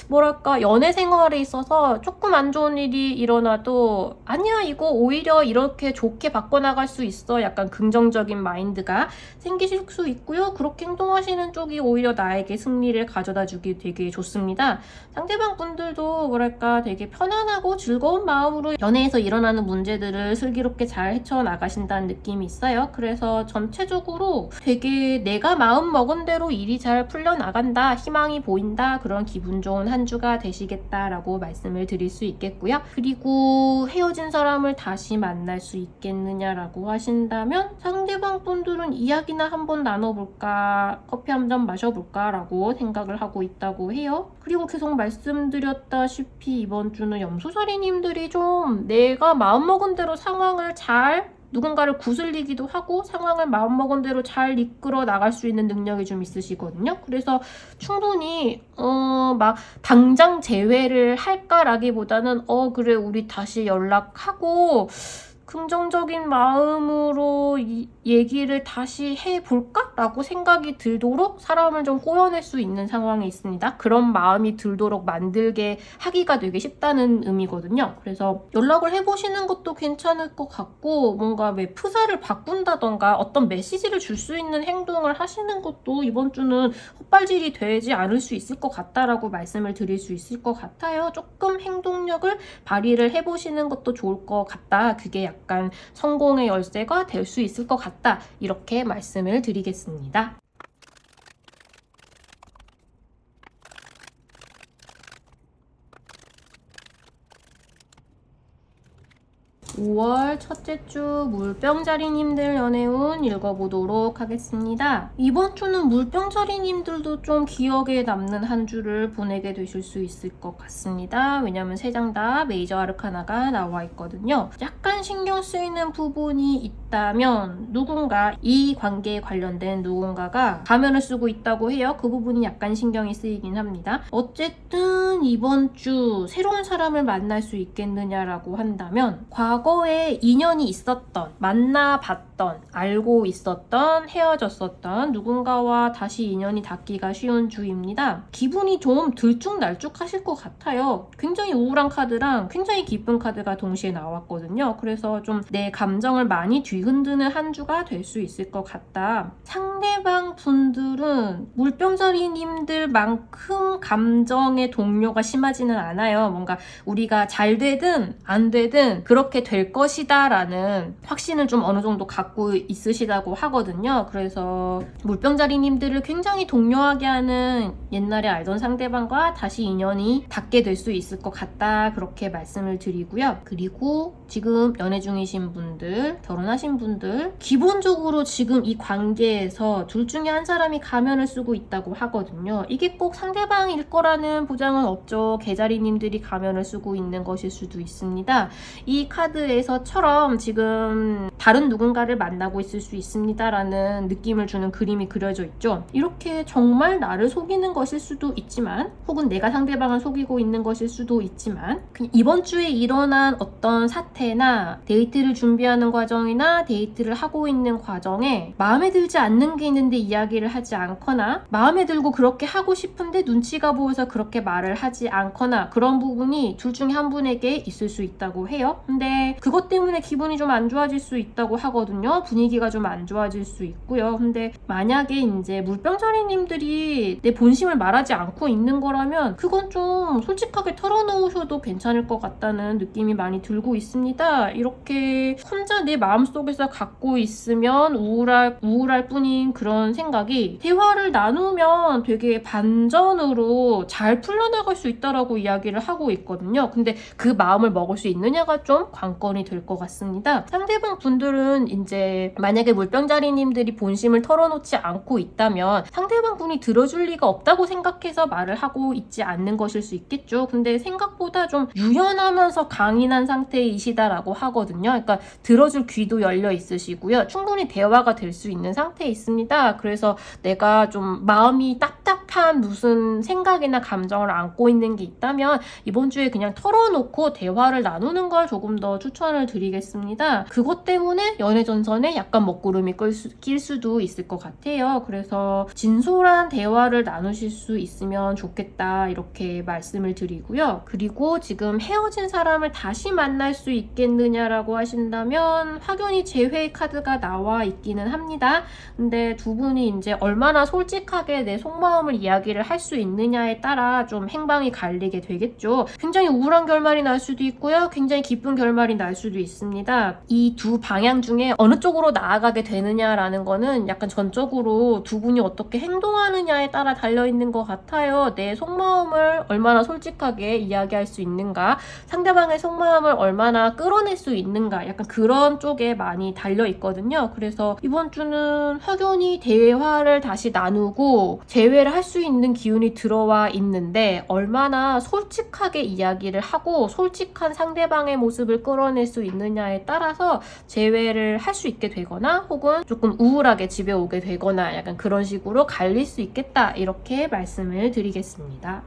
뭐랄까 연애 생활에 있어서 조금 안 좋은 일이 일어나도 아니야 이거 오히려 이렇게 좋게 바꿔나갈 수 있어, 약간 긍정적인 마인드가 생기실 수 있고요. 그렇게 행동하시는 쪽이 오히려 나에게 승리를 가져다 주기 되게 좋습니다. 상대방 분들도 뭐랄까 되게 편안하고 즐거운 마음으로 연애에서 일어나는 문제들을 슬기롭게 잘 헤쳐나가신다는 느낌이 있어요. 그래서 전체적으로 되게 내가 마음 먹은 대로 일이 잘 풀려나간다, 희망이 보인다, 그런 기분 좋은 한 주가 되시겠다라고 말씀을 드릴 수 있겠고요. 그리고 헤어진 사람을 다시 만날 수 있겠느냐라고 하신다면 상대방 분들은 이야기나 한번 나눠볼까, 커피 한 잔 마셔볼까 라고 생각을 하고 있다고 해요. 그리고 계속 말씀드렸다시피 이번 주는 염소자리님들이 좀 내가 마음먹은 대로 상황을 잘 누군가를 구슬리기도 하고 상황을 마음먹은 대로 잘 이끌어 나갈 수 있는 능력이 좀 있으시거든요. 그래서 충분히 막 당장 재회를 할까라기보다는 그래 우리 다시 연락하고 긍정적인 마음으로 이 얘기를 다시 해볼까? 라고 생각이 들도록 사람을 좀 꼬여낼 수 있는 상황에 있습니다. 그런 마음이 들도록 만들게 하기가 되게 쉽다는 의미거든요. 그래서 연락을 해보시는 것도 괜찮을 것 같고 뭔가 왜 프사를 바꾼다던가 어떤 메시지를 줄 수 있는 행동을 하시는 것도 이번 주는 헛발질이 되지 않을 수 있을 것 같다라고 말씀을 드릴 수 있을 것 같아요. 조금 행동력을 발휘를 해보시는 것도 좋을 것 같다. 그게 약간 성공의 열쇠가 될 수 있을 것 같다. 이렇게 말씀을 드리겠습니다. 5월 첫째 주 물병자리님들 연애운 읽어보도록 하겠습니다. 이번 주는 물병자리님들도 좀 기억에 남는 한 주를 보내게 되실 수 있을 것 같습니다. 왜냐면 세 장 다 메이저 아르카나가 나와 있거든요. 약간 신경 쓰이는 부분이 있다면 누군가 이 관계에 관련된 누군가가 가면을 쓰고 있다고 해요. 그 부분이 약간 신경이 쓰이긴 합니다. 어쨌든 이번 주 새로운 사람을 만날 수 있겠느냐라고 한다면 과거에 인연이 있었던, 만나봤던, 알고 있었던, 헤어졌었던 누군가와 다시 인연이 닿기가 쉬운 주입니다. 기분이 좀 들쭉날쭉하실 것 같아요. 굉장히 우울한 카드랑 굉장히 기쁜 카드가 동시에 나왔거든요. 그래서 좀 내 감정을 많이 뒤흔드는 한 주가 될 수 있을 것 같다. 상대방 분들은 물병자리님들만큼 감정의 동요가 심하지는 않아요. 뭔가 우리가 잘 되든 안 되든 그렇게 될 것이다 라는 확신을 좀 어느 정도 갖고 있으시다고 하거든요. 그래서 물병자리님들을 굉장히 동요하게 하는 옛날에 알던 상대방과 다시 인연이 닿게 될 수 있을 것 같다. 그렇게 말씀을 드리고요. 그리고 지금 연애 중이신 분들, 결혼하신 분들 기본적으로 지금 이 관계에서 둘 중에 한 사람이 가면을 쓰고 있다고 하거든요. 이게 꼭 상대방일 거라는 보장은 없죠. 개자리님들이 가면을 쓰고 있는 것일 수도 있습니다. 이 카드에서처럼 지금 다른 누군가를 만나고 있을 수 있습니다 라는 느낌을 주는 그림이 그려져 있죠. 이렇게 정말 나를 속이는 것일 수도 있지만 혹은 내가 상대방을 속이고 있는 것일 수도 있지만 이번 주에 일어난 어떤 사태나 데이트를 준비하는 과정이나 데이트를 하고 있는 과정에 마음에 들지 않는 게 있는데 이야기를 하지 않거나 마음에 들고 그렇게 하고 싶은데 눈치가 보여서 그렇게 말을 하지 않거나 그런 부분이 둘 중에 한 분에게 있을 수 있다고 해요. 근데 그것 때문에 기분이 좀 안 좋아질 수 있다고 하거든요. 분위기가 좀 안 좋아질 수 있고요. 근데 만약에 이제 물병자리님들이 내 본심을 말하지 않고 있는 거라면 그건 좀 솔직하게 털어놓으셔도 괜찮을 것 같다는 느낌이 많이 들고 있습니다. 이렇게 혼자 내 마음속에서 갖고 있으면 우울할 뿐인 그런 생각이 대화를 나누면 되게 반전으로 잘 풀려나갈 수 있다라고 이야기를 하고 있거든요. 근데 그 마음을 먹을 수 있느냐가 좀 관건이 될 것 같습니다. 상대방 분들은 이제 만약에 물병자리님들이 본심을 털어놓지 않고 있다면 상대방 분이 들어줄 리가 없다고 생각해서 말을 하고 있지 않는 것일 수 있겠죠. 근데 생각보다 좀 유연하면서 강인한 상태이시다라고 하거든요. 그러니까 들어줄 귀도 열려 있으시고요. 충분히 대화가 될 수 있는 상태에 있습니다. 그래서 내가 좀 마음이 답답한 무슨 생각이나 감정을 안고 있는 게 있다면 이번 주에 그냥 털어놓고 대화를 나누는 걸 조금 더 추천을 드리겠습니다. 그것 때문에 연애 전선에 약간 먹구름이 낄 수도 있을 것 같아요. 그래서 진솔한 대화를 나누실 수 있으면 좋겠다 이렇게 말씀을 드리고요. 그리고 지금 헤어진 사람을 다시 만날 수 있겠느냐라고 하신다면 확연히 재회 카드가 나와 있기는 합니다. 근데 두 분이 이제 얼마나 솔직하게 내 속마음을 이야기를 할 수 있느냐에 따라 좀 행방이 갈리게 되겠죠. 굉장히 우울한 결말이 날 수도 있고요. 굉장히 기쁜 결말이 날 수도 있습니다. 이 두 방향 중에 어느 쪽으로 나아가게 되느냐라는 거는 약간 전적으로 두 분이 어떻게 행동하느냐에 따라 달려있는 것 같아요. 내 속마음을 얼마나 솔직하게 이야기할 수 있는가, 상대방의 속마음을 얼마나 끌어낼 수 있는가, 약간 그런 쪽에 많이 달려있거든요. 그래서 이번 주는 확연히 대화를 다시 나누고 재회를 할 수 있는 기운이 들어와 있는데 얼마나 솔직하게 이야기를 하고 솔직한 상대방의 모습을 끌어낼 수 있느냐에 따라서 재회를 할 수 있게 되거나 혹은 조금 우울하게 집에 오게 되거나 약간 그런 식으로 갈릴 수 있겠다, 이렇게 말씀을 드리겠습니다.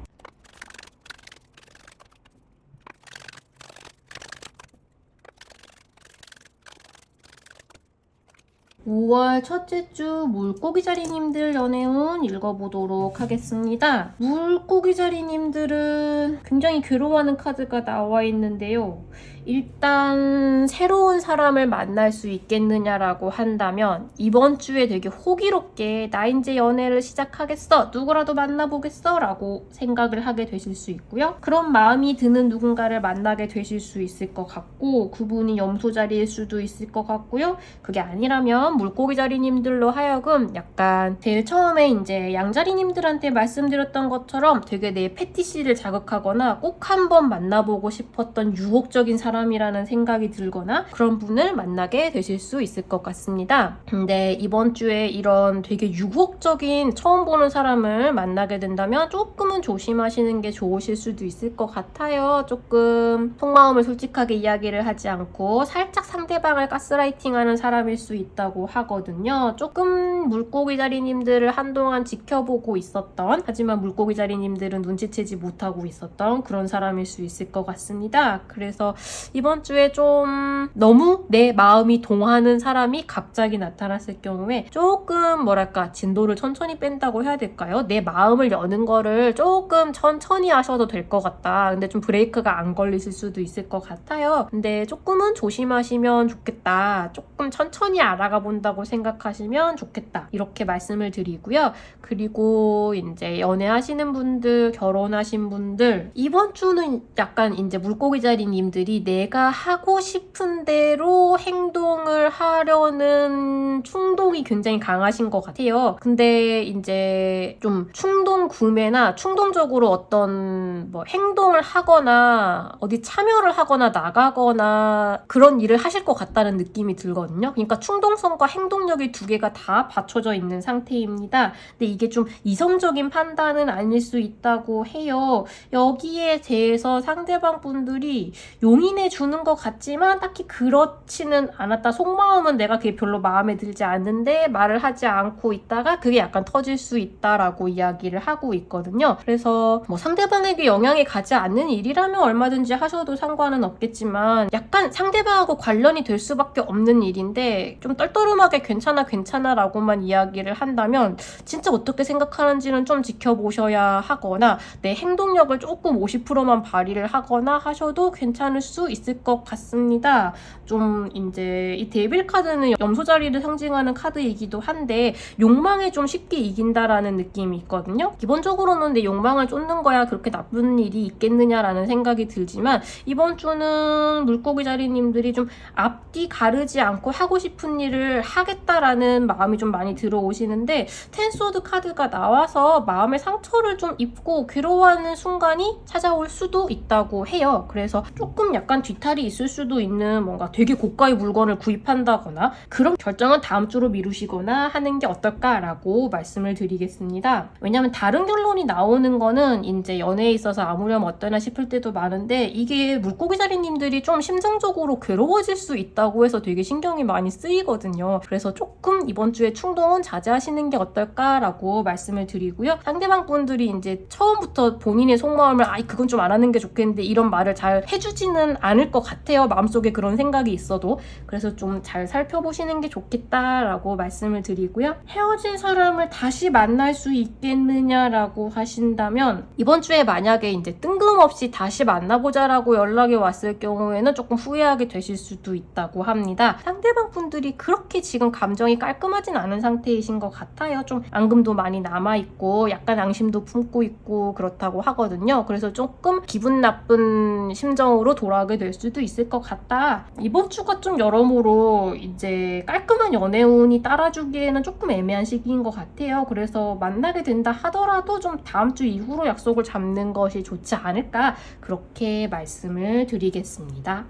5월 첫째 주 물고기자리님들 연애운 읽어보도록 하겠습니다. 물고기자리님들은 굉장히 괴로워하는 카드가 나와 있는데요. 일단 새로운 사람을 만날 수 있겠느냐라고 한다면 이번 주에 되게 호기롭게 나 이제 연애를 시작하겠어, 누구라도 만나보겠어 라고 생각을 하게 되실 수 있고요. 그런 마음이 드는 누군가를 만나게 되실 수 있을 것 같고, 그분이 염소자리일 수도 있을 것 같고요. 그게 아니라면 물고기자리님들로 하여금 약간 제일 처음에 이제 양자리님들한테 말씀드렸던 것처럼 되게 내 패티시를 자극하거나 꼭 한번 만나보고 싶었던 유혹적인 사람이라는 생각이 들거나 그런 분을 만나게 되실 수 있을 것 같습니다. 근데 이번 주에 이런 되게 유혹적인 처음 보는 사람을 만나게 된다면 조금은 조심하시는 게 좋으실 수도 있을 것 같아요. 조금 속마음을 솔직하게 이야기를 하지 않고 살짝 상대방을 가스라이팅하는 사람일 수 있다고 하거든요. 조금 물고기자리님들을 한동안 지켜보고 있었던, 하지만 물고기자리님들은 눈치채지 못하고 있었던 그런 사람일 수 있을 것 같습니다. 그래서 이번 주에 좀 너무 내 마음이 동하는 사람이 갑자기 나타났을 경우에 조금 뭐랄까 진도를 천천히 뺀다고 해야 될까요? 내 마음을 여는 거를 조금 천천히 하셔도 될 것 같다. 근데 좀 브레이크가 안 걸리실 수도 있을 것 같아요. 근데 조금은 조심하시면 좋겠다. 조금 천천히 알아가 본다고 생각하시면 좋겠다. 이렇게 말씀을 드리고요. 그리고 이제 연애하시는 분들, 결혼하신 분들, 이번 주는 약간 이제 물고기자리님들이 내가 하고 싶은 대로 행동을 하려는 충동이 굉장히 강하신 것 같아요. 근데 이제 좀 충동 구매나 충동적으로 어떤 뭐 행동을 하거나 어디 참여를 하거나 나가거나 그런 일을 하실 것 같다는 느낌이 들거든요. 그러니까 충동성과 행동력이 두 개가 다 받쳐져 있는 상태입니다. 근데 이게 좀 이성적인 판단은 아닐 수 있다고 해요. 여기에 대해서 상대방 분들이 용인해 주는 것 같지만 딱히 그렇지는 않았다. 속마음은 내가 그게 별로 마음에 들지 않는데 말을 하지 않고 있다가 그게 약간 터질 수 있다라고 이야기를 하고 있거든요. 그래서 뭐 상대방에게 영향이 가지 않는 일이라면 얼마든지 하셔도 상관은 없겠지만 약간 상대방하고 관련이 될 수밖에 없는 일인데 좀 떨떠름하게 괜찮아 라고만 이야기를 한다면 진짜 어떻게 생각하는지는 좀 지켜보셔야 하거나 내 행동력을 조금 50%만 발휘를 하거나 하셔도 괜찮을 수 있을 것 같습니다. 좀 이제 이 데빌 카드는 염소자리를 상징하는 카드이기도 한데 욕망에 좀 쉽게 이긴다라는 느낌이 있거든요. 기본적으로는 내 욕망을 쫓는 거야 그렇게 나쁜 일이 있겠느냐라는 생각이 들지만 이번 주는 물고기자리님들이 좀 앞뒤 가르지 않고 하고 싶은 일을 하겠다라는 마음이 좀 많이 들어오시는데 텐소드 카드가 나와서 마음의 상처를 좀 입고 괴로워하는 순간이 찾아올 수도 있다고 해요. 그래서 조금 약간 뒤탈이 있을 수도 있는 뭔가 되게 고가의 물건을 구입한다거나 그런 결정은 다음 주로 미루시거나 하는 게 어떨까라고 말씀을 드리겠습니다. 왜냐면 다른 결론이 나오는 거는 이제 연애에 있어서 아무렴 어떠나 싶을 때도 많은데 이게 물고기자리님들이 좀 심정적으로 괴로워질 수 있다고 해서 되게 신경이 많이 쓰이거든요. 그래서 조금 이번 주에 충동은 자제하시는 게 어떨까라고 말씀을 드리고요. 상대방 분들이 이제 처음부터 본인의 속마음을 그건 좀 안 하는 게 좋겠는데 이런 말을 잘 해주지는 않을 것 같아요. 마음속에 그런 생각이 있어도. 그래서 좀 잘 살펴보시는 게 좋겠다라고 라고 말씀을 드리고요. 헤어진 사람을 다시 만날 수 있겠느냐라고 하신다면 이번 주에 만약에 이제 뜬금없이 다시 만나보자라고 연락이 왔을 경우에는 조금 후회하게 되실 수도 있다고 합니다. 상대방 분들이 그렇게 지금 감정이 깔끔하진 않은 상태이신 것 같아요. 좀 앙금도 많이 남아있고 약간 앙심도 품고 있고 그렇다고 하거든요. 그래서 조금 기분 나쁜 심정으로 돌아오게 될 수도 있을 것 같다. 이번 주가 좀 여러모로 이제 깔끔한 연애운이 따라주기에는 조금 애매한 시기인 것 같아요. 그래서 만나게 된다 하더라도 좀 다음 주 이후로 약속을 잡는 것이 좋지 않을까 그렇게 말씀을 드리겠습니다.